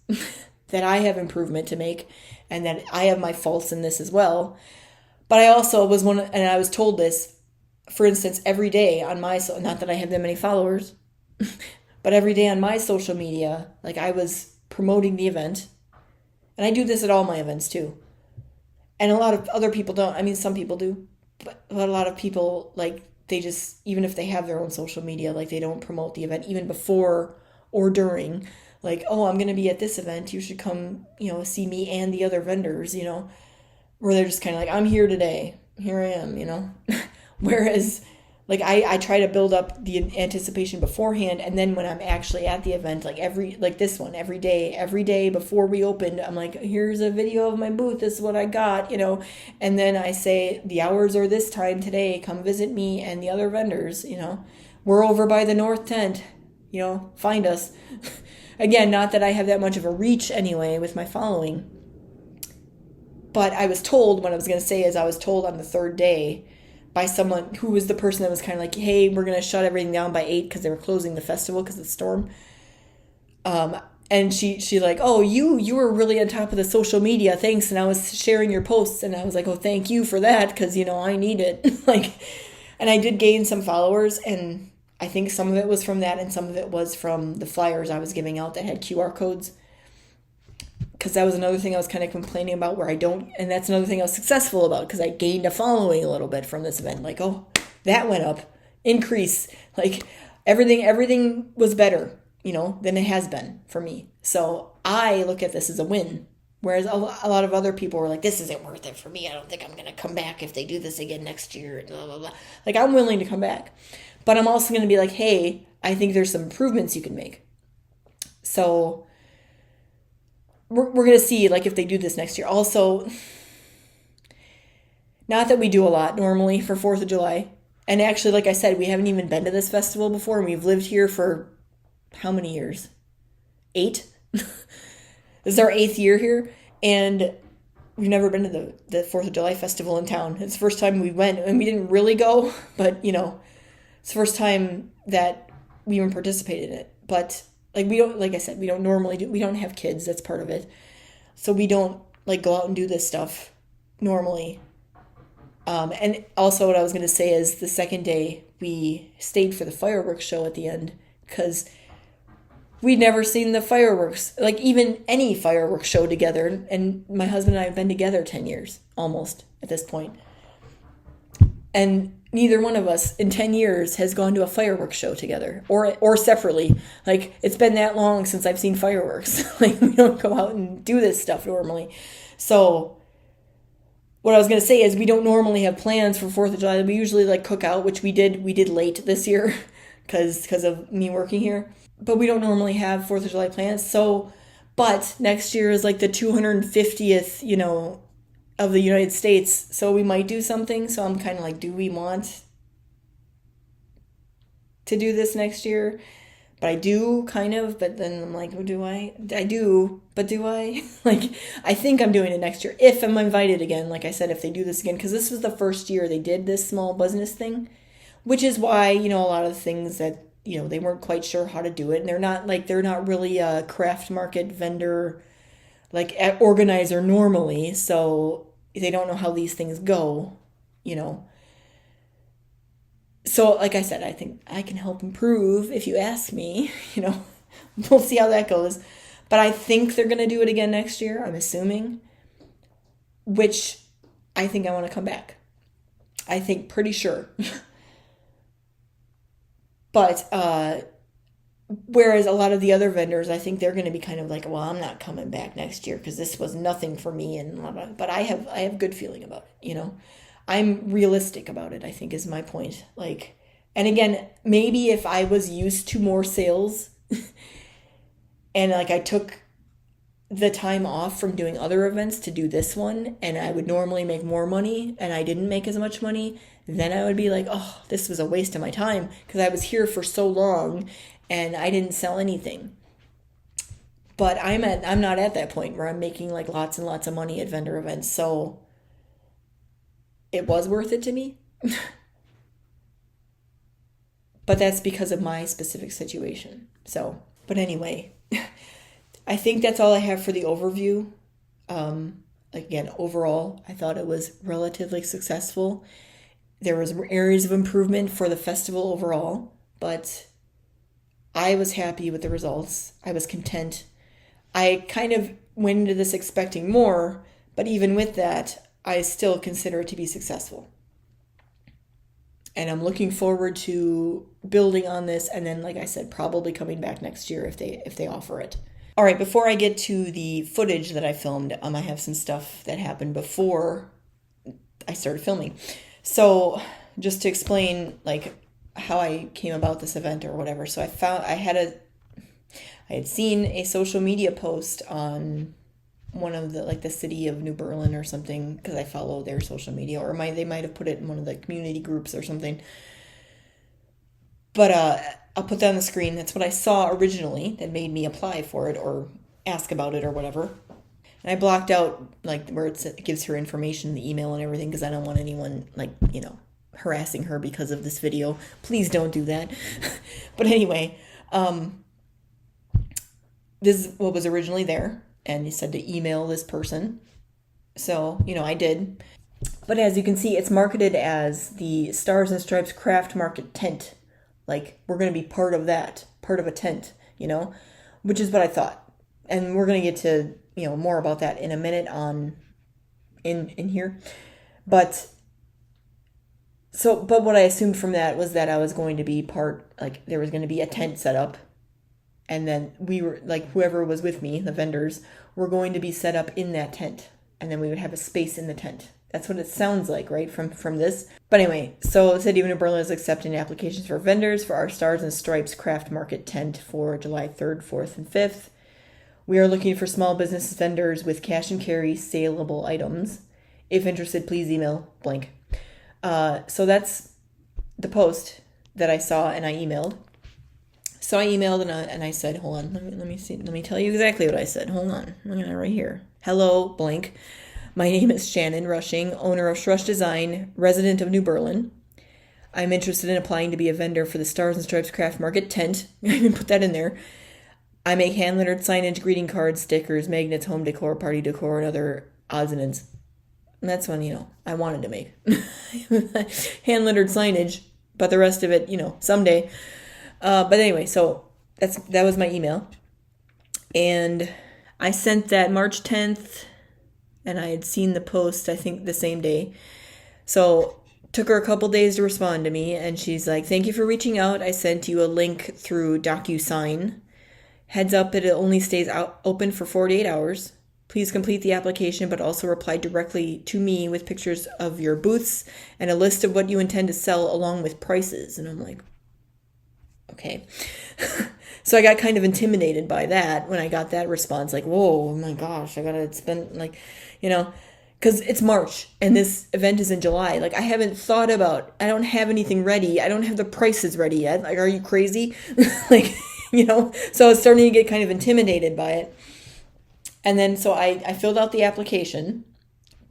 that I have improvement to make, and that I have my faults in this as well. But I also was and I was told this, for instance, every day on my, not that I have that many followers, but every day on my social media, like, I was promoting the event. And I do this at all my events too. And a lot of other people don't. I mean, some people do, but a lot of people, like, they just, even if they have their own social media, like, they don't promote the event even before or during. Like, oh, I'm going to be at this event, you should come, you know, see me and the other vendors, you know, where they're just kind of like, I'm here today, here I am, you know. Whereas, like, I try to build up the anticipation beforehand, and then when I'm actually at the event, like this one, every day before we opened, I'm like, here's a video of my booth, this is what I got, you know. And then I say, the hours are this time today, come visit me and the other vendors, you know. We're over by the north tent, you know, find us. Again, not that I have that much of a reach anyway with my following, but I was told, what I was going to say is, I was told on the third day by someone who was the person that was kind of like, hey, we're going to shut everything down by 8 because they were closing the festival because of the storm. And she like, oh, you were really on top of the social media, thanks. And I was sharing your posts, and I was like, oh, thank you for that, because, you know, I need it. Like, and I did gain some followers, and I think some of it was from that, and some of it was from the flyers I was giving out that had QR codes. Because that was another thing I was kind of complaining about, where I don't, and that's another thing I was successful about, because I gained a following a little bit from this event. Like, oh, that went up, increase, like, everything was better, you know, than it has been for me. So I look at this as a win, whereas a lot of other people were like, this isn't worth it for me, I don't think I'm going to come back if they do this again next year, and blah, blah, blah. Like, I'm willing to come back, but I'm also going to be like, hey, I think there's some improvements you can make. So we're going to see, like, if they do this next year. Also, not that we do a lot normally for 4th of July. And actually, like I said, we haven't even been to this festival before, and we've lived here for how many years? 8? This is our 8th year here, and we've never been to the 4th of July festival in town. It's the first time we went, and we didn't really go, but, it's the first time that we even participated in it. But, like I said, we don't normally we don't have kids, that's part of it. So we don't, go out and do this stuff normally. And also what I was going to say is the second day we stayed for the fireworks show at the end, because we'd never seen the fireworks, even any fireworks show together. And my husband and I have been together 10 years, almost, at this point. And neither one of us in 10 years has gone to a fireworks show together or separately. It's been that long since I've seen fireworks. We don't go out and do this stuff normally. So what I was going to say is we don't normally have plans for 4th of July. We usually cook out, which we did late this year because of me working here. But we don't normally have 4th of July plans. So, but next year is the 250th, of the United States. So we might do something. So I'm kind of do we want to do this next year? But I do kind of, but then I'm do I? I do, but do I? I think I'm doing it next year if I'm invited again. Like I said, if they do this again, because this was the first year they did this small business thing, which is why, a lot of the things that, they weren't quite sure how to do it. And they're not really a craft market vendor, organizer normally. So they don't know how these things go, So, like I said, I think I can help improve if you ask me, We'll see how that goes. But I think they're going to do it again next year, I'm assuming, which I think I want to come back. I think pretty sure. But, whereas a lot of the other vendors, I think they're going to be kind of well, I'm not coming back next year because this was nothing for me. And blah, blah. But I have good feeling about it, I'm realistic about it, I think is my point. And again, maybe if I was used to more sales and I took the time off from doing other events to do this one, and I would normally make more money and I didn't make as much money, then I would be oh, this was a waste of my time because I was here for so long and I didn't sell anything. But I'm not at that point where I'm making lots and lots of money at vendor events. So it was worth it to me. But that's because of my specific situation. So, but anyway, I think that's all I have for the overview. Again, overall, I thought it was relatively successful. There was areas of improvement for the festival overall, but I was happy with the results. I was content. I kind of went into this expecting more, but even with that, I still consider it to be successful. And I'm looking forward to building on this, and then, like I said, probably coming back next year if they offer it. All right, before I get to the footage that I filmed, I have some stuff that happened before I started filming. So just to explain how I came about this event or whatever. So I had seen a social media post on one of the city of New Berlin or something, because I follow their social media, or they might have put it in one of the community groups or something. But I'll put that on the screen. That's what I saw originally that made me apply for it or ask about it or whatever. And I blocked out where it gives her information, the email and everything, because I don't want anyone harassing her because of this video. Please don't do that. But anyway, this is what was originally there. And he said to email this person. So, I did. But as you can see, it's marketed as the Stars and Stripes Craft Market tent. We're going to be part of that, part of a tent, which is what I thought. And we're going to get to, more about that in a minute in here. But what I assumed from that was that I was going to be there was going to be a tent set up. And then we were, whoever was with me, the vendors, were going to be set up in that tent. And then we would have a space in the tent. That's what it sounds like, right, from this. But anyway, so the City of New Berlin is accepting applications for vendors for our Stars and Stripes Craft Market tent for July 3rd, 4th, and 5th. We are looking for small business vendors with cash and carry saleable items. If interested, please email blank. So that's the post that I saw and I emailed. So I emailed and I said, hold on, let me see, let me tell you exactly what I said. Hold on, I got it right here. Hello, blank. My name is Shannon Rushing, owner of Shrush Design, resident of New Berlin. I'm interested in applying to be a vendor for the Stars and Stripes Craft Market tent. I even put that in there. I make hand-lettered signage, greeting cards, stickers, magnets, home decor, party decor, and other odds and ends. And that's one, I wanted to make. Hand-lettered signage, but the rest of it, someday. But anyway, so that was my email. And I sent that March 10th, and I had seen the post, I think, the same day. So took her a couple days to respond to me, and she's like, thank you for reaching out. I sent you a link through DocuSign. Heads up, it only stays open for 48 hours. Please complete the application, but also reply directly to me with pictures of your booths and a list of what you intend to sell along with prices. And I'm like, okay. So I got kind of intimidated by that when I got that response. Like, whoa, oh my gosh, I got to spend because it's March and this event is in July. Like, I don't have anything ready. I don't have the prices ready yet. Like, are you crazy? So I was starting to get kind of intimidated by it. And then, so I filled out the application.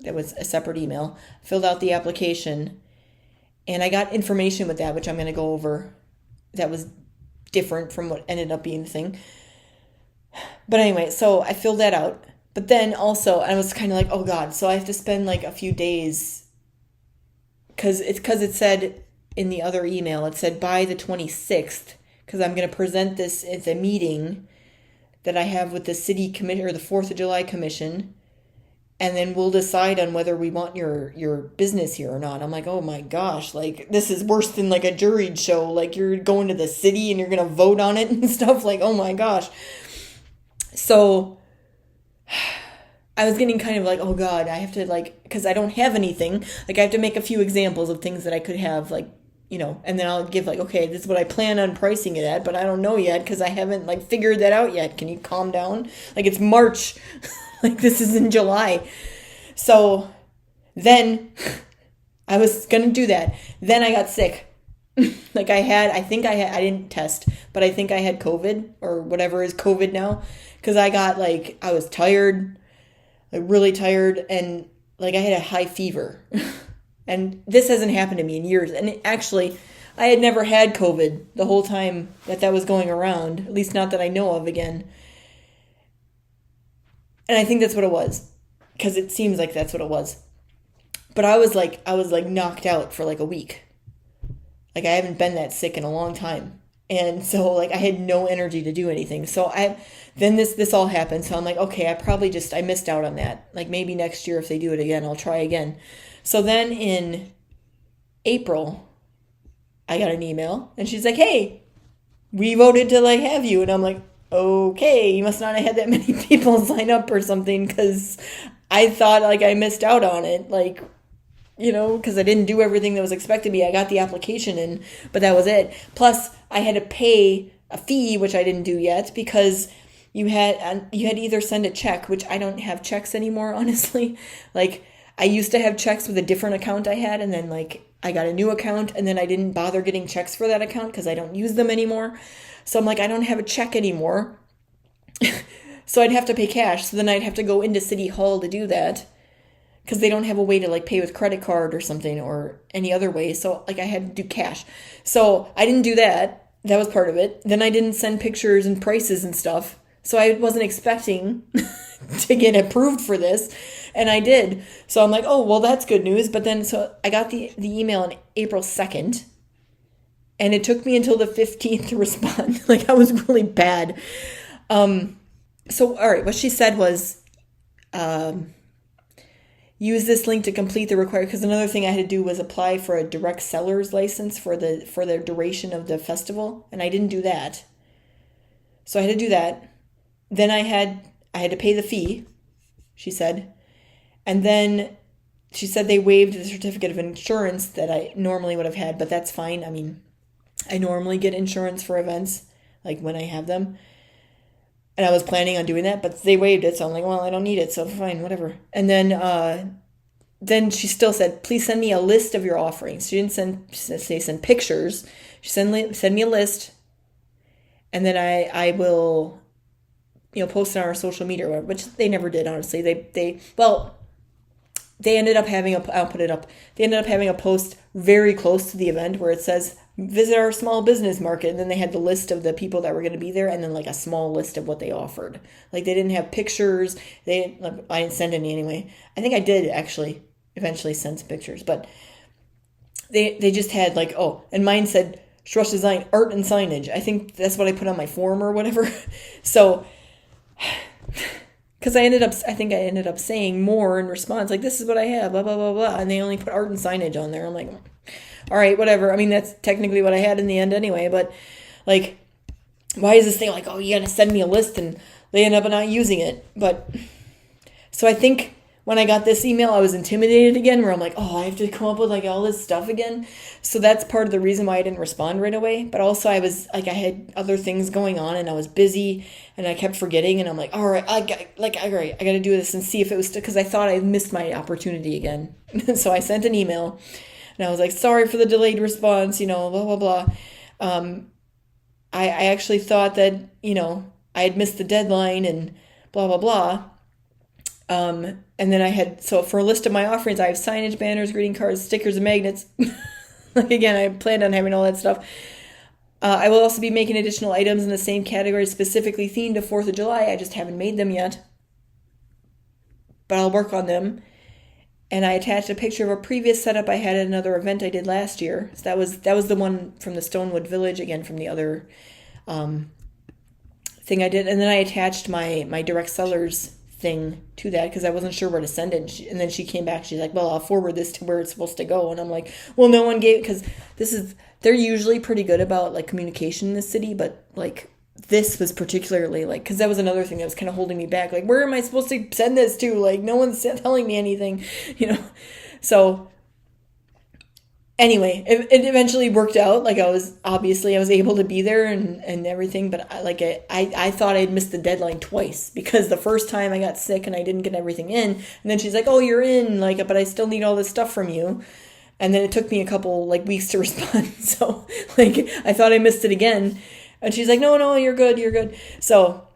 That was a separate email. Filled out the application and I got information with that, which I'm going to go over. That was different from what ended up being the thing. But anyway, so I filled that out. But then also, I was kind of like, oh God, so I have to spend like a few days. Because it said in the other email, it said by the 26th, because I'm going to present this at a meeting that I have with the city commission or the 4th of July commission. And then we'll decide on whether we want your business here or not. I'm like, oh my gosh, like this is worse than like a juried show. Like you're going to the city and you're going to vote on it and stuff. Like, oh my gosh. So I was getting kind of like, oh God, I have to because I don't have anything. Like I have to make a few examples of things that I could have and then I'll give okay, this is what I plan on pricing it at, but I don't know yet because I haven't figured that out yet. Can you calm down? Like it's March. This is in July. So then I was going to do that. Then I got sick. I didn't test, but I think I had COVID or whatever is COVID now. Because I got I was tired, really tired. And I had a high fever. And this hasn't happened to me in years. And actually, I had never had COVID the whole time that was going around. At least not that I know of again. And I think that's what it was, because it seems like that's what it was. But I was knocked out for a week. I haven't been that sick in a long time. And so I had no energy to do anything. So then this all happened. So I'm like, okay, I missed out on that. Maybe next year if they do it again, I'll try again. So then in April, I got an email and she's like, hey, we voted to have you. And I'm like, okay, you must not have had that many people sign up or something, because I thought I missed out on it, because I didn't do everything that was expected of me. I got the application in, but that was it. Plus, I had to pay a fee, which I didn't do yet, because you had either send a check, which I don't have checks anymore, honestly. I used to have checks with a different account I had, and then I got a new account, and then I didn't bother getting checks for that account because I don't use them anymore. So I'm I don't have a check anymore. So I'd have to pay cash. So then I'd have to go into City Hall to do that, because they don't have a way to pay with credit card or something or any other way. So I had to do cash. So I didn't do that. That was part of it. Then I didn't send pictures and prices and stuff. So I wasn't expecting to get approved for this. And I did. So I'm oh, well, that's good news. But then, so I got the email on April 2nd. And it took me until the 15th to respond. I was really bad. So, all right, what she said was, use this link to complete the required, because another thing I had to do was apply for a direct seller's license for the duration of the festival. And I didn't do that. So I had to do that. Then I had to pay the fee, she said. And then she said they waived the certificate of insurance that I normally would have had, but that's fine. I mean, I normally get insurance for events, when I have them. And I was planning on doing that, but they waived it. So I'm well, I don't need it. So fine, whatever. And then she still said, please send me a list of your offerings. She didn't send pictures. She send me a list. and then I will, post it on our social media, which they never did, honestly. They ended up having I'll put it up. They ended up having a post very close to the event where it says, visit our small business market. And then they had the list of the people that were going to be there and then like a small list of what they offered. Like they didn't have pictures. I didn't send any anyway. I think I did actually eventually send some pictures, but they just had like, and mine said Strush Design Art and Signage. I think that's what I put on my form or whatever. So, because I ended up saying more in response, like, this is what I have, blah, blah, blah, blah. And they only put art and signage on there. I'm like, all right, whatever. I mean, that's technically what I had in the end anyway. But, like, why is this thing like, you got to send me a list, and they end up not using it? But, so I think when I got this email, I was intimidated again, where I'm like, I have to come up with like all this stuff again. So that's part of the reason why I didn't respond right away. But also I was like, I had other things going on and I was busy and I kept forgetting. And I'm like, all right, I got to do this and see if it was because I thought I missed my opportunity again. So I sent an email and I was like, sorry for the delayed response, blah, blah, blah. I actually thought that, I had missed the deadline and blah, blah, blah. And then I had, so for a list of my offerings, I have signage, banners, greeting cards, stickers, and magnets. Like, again, I planned on having all that stuff. I will also be making additional items in the same category, specifically themed to 4th of July. I just haven't made them yet, but I'll work on them. And I attached a picture of a previous setup I had at another event I did last year. So that was the one from the Stonewood Village, again, from the other thing I did. And then I attached my direct sellers thing to that because I wasn't sure where to send it. And then she came back. She's like, well, I'll forward this to where it's supposed to go. And I'm like, well, no one gave, because they're usually pretty good about like communication in the city, but like this was particularly like, because that was another thing that was kind of holding me back. Like, where am I supposed to send this to? Like, no one's telling me anything, So anyway, it eventually worked out. Like, I was able to be there and everything, but I thought I'd missed the deadline twice because the first time I got sick and I didn't get everything in, and then she's like, you're in, like, but I still need all this stuff from you. And then it took me a couple like weeks to respond. So like, I thought I missed it again, and she's like, no, you're good. So,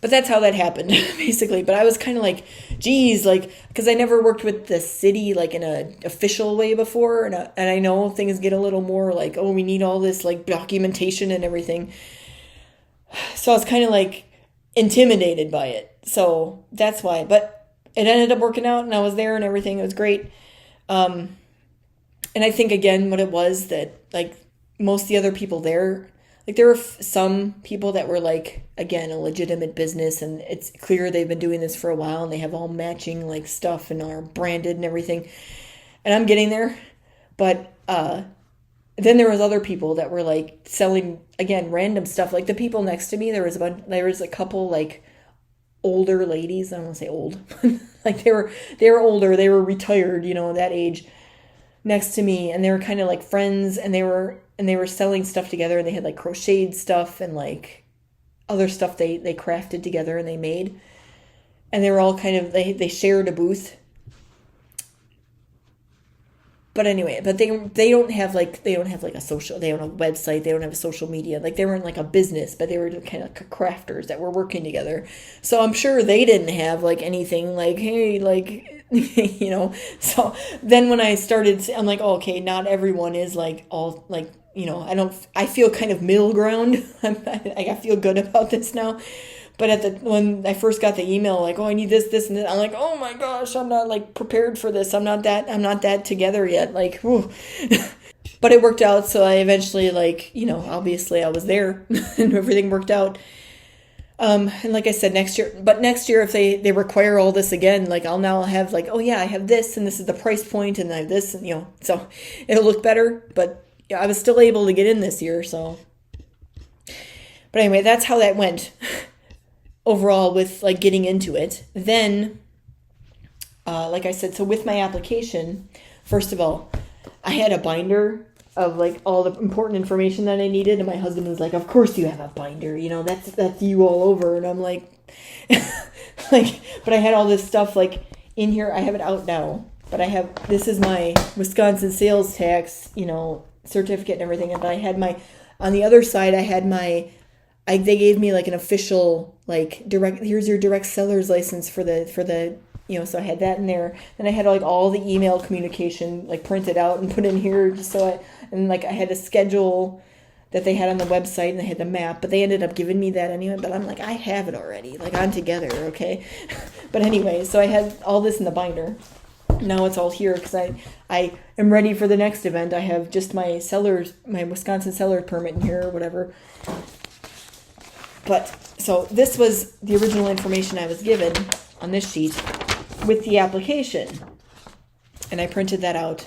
but that's how that happened, basically. But I was kind of like, geez, like, because I never worked with the city, like, in an official way before. And I know things get a little more like, we need all this, like, documentation and everything. So I was kind of, like, intimidated by it. So that's why. But it ended up working out, and I was there and everything. It was great. And I think, again, what it was that, like, most of the other people there, like, there were some people that were, like, again, a legitimate business, and it's clear they've been doing this for a while, and they have all matching, like, stuff and are branded and everything. And I'm getting there. But then there was other people that were, like, selling, again, random stuff. Like, the people next to me, there was a couple, like, older ladies. I don't want to say old. Like, they were older. They were retired, that age, next to me. And they were kind of, like, friends, and they were selling stuff together, and they had like crocheted stuff and like other stuff they crafted together and they made. And they were all kind of, they shared a booth. But anyway, but they don't have like a social, they don't have a website, they don't have a social media. Like, they weren't like a business, but they were kind of like crafters that were working together. So I'm sure they didn't have like anything like, hey, like, So then when I started, I'm like, okay, not everyone is like all like, I feel kind of middle ground. I feel good about this now. But when I first got the email, like, I need this, and this, I'm like, oh my gosh, I'm not like prepared for this. I'm not that together yet. Like, whew. But it worked out. So I eventually, like, obviously I was there and everything worked out. And like I said, next year if they require all this again, like, I'll now have like, I have this, and this is the price point, and I have this, and so it'll look better. But I was still able to get in this year, so. But anyway, that's how that went overall with like getting into it. Then, like I said, so with my application, first of all, I had a binder of like all the important information that I needed, and my husband was like, of course you have a binder, that's you all over. And I'm like, but I had all this stuff like in here. I have it out now, but this is my Wisconsin sales tax, certificate and everything. And I had on the other side, I they gave me like an official, like, here's your direct seller's license for the, so I had that in there. Then I had like all the email communication like printed out and put in here just and I had a schedule that they had on the website, and they had the map, but they ended up giving me that anyway. But I'm like, I have it already, like, I'm together, okay? But anyway, so I had all this in the binder. Now it's all here because I am ready for the next event. I have just my Wisconsin seller permit in here or whatever. But so this was the original information I was given on this sheet with the application, and I printed that out.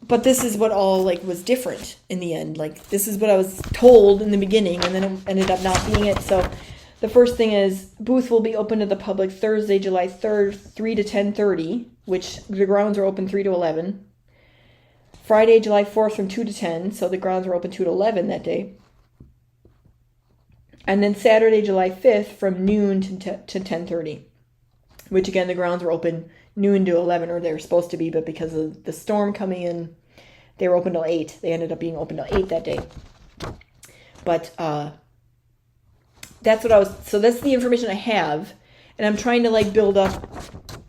But this is what all like was different in the end. Like, this is what I was told in the beginning, and then it ended up not being it. So the first thing is, booth will be open to the public Thursday, July 3rd, 3 to 10:30, which the grounds are open 3 to 11. Friday, July 4th from 2 to 10, so the grounds are open 2 to 11 that day. And then Saturday, July 5th from noon to 10:30, which again, the grounds were open noon to 11, or they were supposed to be, but because of the storm coming in, they were open till 8. They ended up being open till 8 that day. But that's the information I have, and I'm trying to like build up,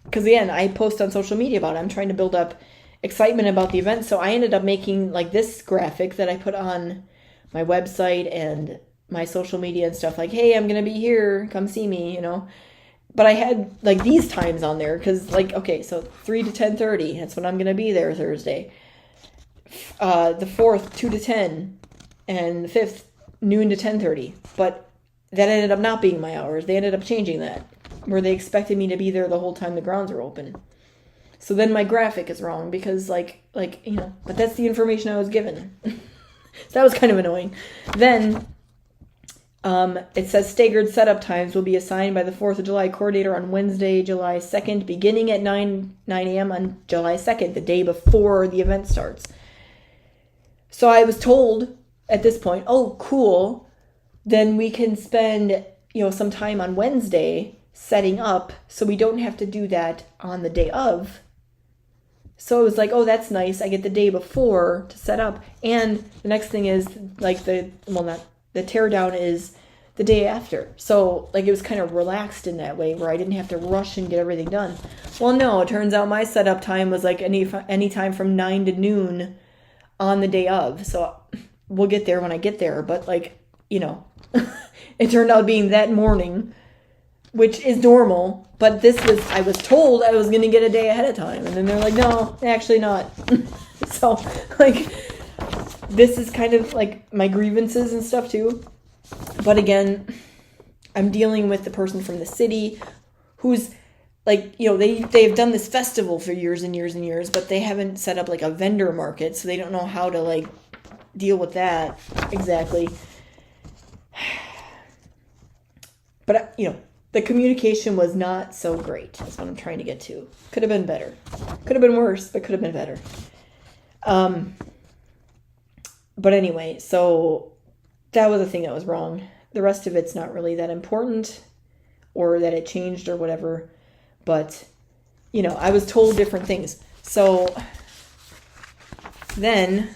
because again, I post on social media about it. I'm trying to build up excitement about the event, so I ended up making like this graphic that I put on my website and my social media and stuff, like, hey, I'm gonna be here, come see me, But I had like these times on there because, like, okay, so 3 to 10:30, that's when I'm gonna be there Thursday. The 4th, 2 to 10, and the 5th, noon to 10:30. But that ended up not being my hours. They ended up changing that, where they expected me to be there the whole time the grounds are open. So then my graphic is wrong because, but that's the information I was given. So that was kind of annoying. Then it says staggered setup times will be assigned by the 4th of July coordinator on Wednesday, July 2nd, beginning at 9 a.m. on July 2nd, the day before the event starts. So I was told at this point, oh, cool, then we can spend, some time on Wednesday setting up so we don't have to do that on the day of. So it was like, oh, that's nice. I get the day before to set up. And the next thing is like the teardown is the day after. So like it was kind of relaxed in that way where I didn't have to rush and get everything done. Well, no, it turns out my setup time was like any time from 9 to noon on the day of. So we'll get there when I get there. But it turned out being that morning, which is normal. But I was told I was going to get a day ahead of time. And then they're like, no, actually not. So like, this is kind of like my grievances and stuff too. But again, I'm dealing with the person from the city who's like, they've done this festival for years and years and years, but they haven't set up like a vendor market. So they don't know how to like deal with that exactly. But, the communication was not so great. That's what I'm trying to get to. Could have been better. Could have been worse, but could have been better. But anyway, so that was a thing that was wrong. The rest of it's not really that important or that it changed or whatever. But, I was told different things. So then,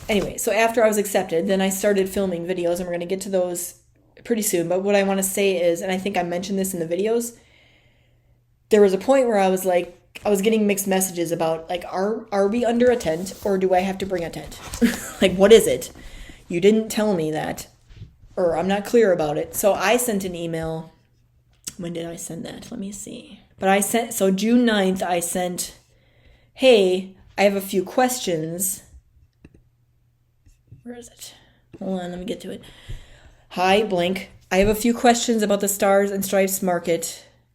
anyway, so after I was accepted, then I started filming videos, and we're going to get to those pretty soon. But what I want to say is, and I think I mentioned this in the videos, there was a point where I was getting mixed messages about, like, are we under a tent, or do I have to bring a tent? Like, what is it? You didn't tell me that, or I'm not clear about it. So I sent an email. When did I send that? Let me see. So June 9th, I sent, hey, I have a few questions. Where is it? Hold on, let me get to it. Hi, blank. I have a few questions about the Stars and Stripes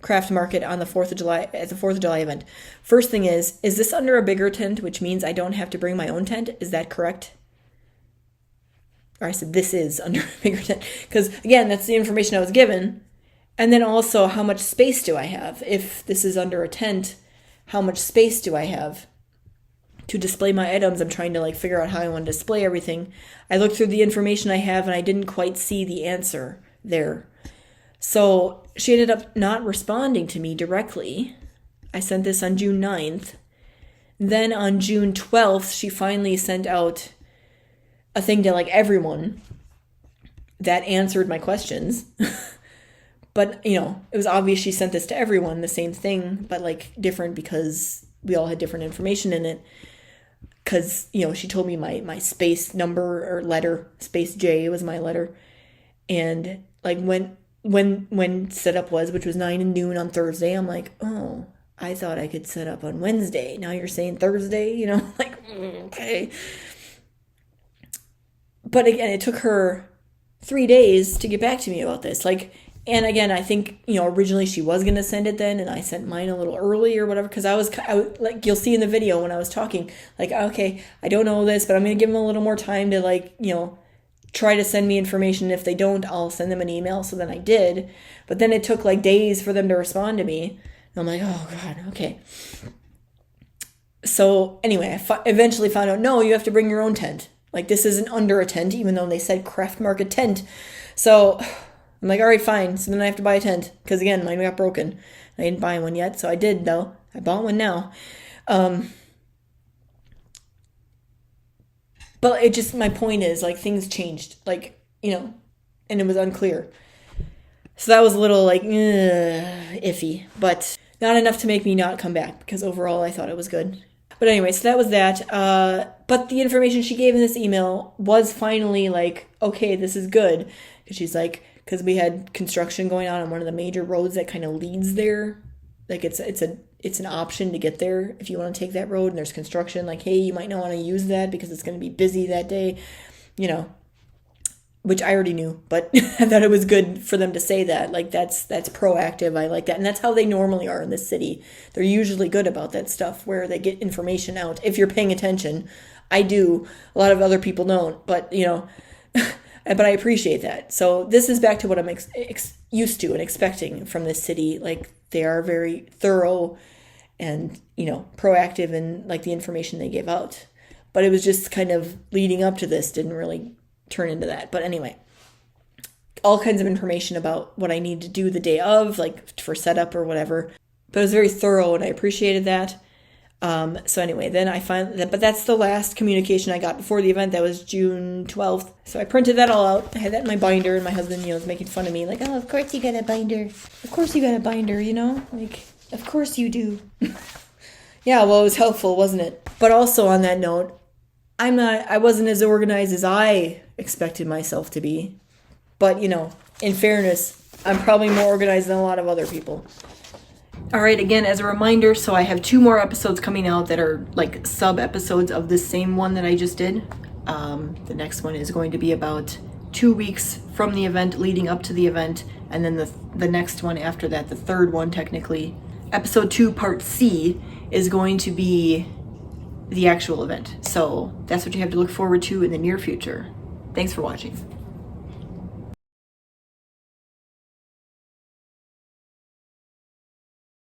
craft market on the 4th of July, at the 4th of July event. First thing is this under a bigger tent, which means I don't have to bring my own tent? Is that correct? Or I said this is under a bigger tent. Because, again, that's the information I was given. And then also, how much space do I have? If this is under a tent, how much space do I have to display my items? I'm trying to like figure out how I want to display everything. I looked through the information I have, and I didn't quite see the answer there. So she ended up not responding to me directly. I sent this on June 9th. Then on June 12th, she finally sent out a thing to like everyone that answered my questions. But, you know, it was obvious she sent this to everyone, the same thing, but like different because we all had different information in it. Because, you know, she told me my space number or letter, space J was my letter. And like when setup was, which was 9 and noon on Thursday, I'm like, oh, I thought I could set up on Wednesday. Now you're saying Thursday, you know, like, okay. But again, it took her 3 days to get back to me about this. Like, and again, I think, you know, originally she was going to send it then, and I sent mine a little early or whatever, because I was, like, you'll see in the video when I was talking, like, okay, I don't know this, but I'm going to give them a little more time to, like, you know, try to send me information. If they don't, I'll send them an email. So then I did. But then it took, like, days for them to respond to me. And I'm like, oh, God, okay. So anyway, I eventually found out, no, you have to bring your own tent. Like, this isn't under a tent, even though they said craft market tent. So I'm like, all right, fine. So then I have to buy a tent. Because, again, mine got broken. I didn't buy one yet. So I did, though. I bought one now. But it just, my point is, like, things changed. Like, you know, and it was unclear. So that was a little, like, iffy. But not enough to make me not come back. Because overall, I thought it was good. But anyway, so that was that. But the information she gave in this email was finally like, okay, this is good. Because she's like, because we had construction going on one of the major roads that kind of leads there. Like it's an option to get there if you want to take that road, and there's construction. Like, hey, you might not want to use that because it's going to be busy that day, you know. Which I already knew, but I thought it was good for them to say that. Like, that's proactive. I like that. And that's how they normally are in this city. They're usually good about that stuff, where they get information out. If you're paying attention, I do. A lot of other people don't, but, you know, but I appreciate that. So this is back to what I'm used to and expecting from this city. Like, they are very thorough and, you know, proactive in, like, the information they give out. But it was just kind of leading up to this didn't really turn into that. But anyway, all kinds of information about what I need to do the day of, like for setup or whatever. But it was very thorough, and I appreciated that. So anyway, then I find that, but that's the last communication I got before the event. That was June 12th. So I printed that all out. I had that in my binder, and my husband, you know, was making fun of me, like, oh, of course you got a binder. Of course you got a binder, you know? Like, of course you do. Yeah, well, it was helpful, wasn't it? But also on that note, I wasn't as organized as I expected myself to be. But, you know, in fairness, I'm probably more organized than a lot of other people. All right, again, as a reminder, so I have 2 more episodes coming out that are like sub-episodes of this same one that I just did. The next one is going to be about 2 weeks from the event, leading up to the event. And then the next one after that, the third one technically, episode 2, part C, is going to be the actual event. So that's what you have to look forward to in the near future. Thanks for watching.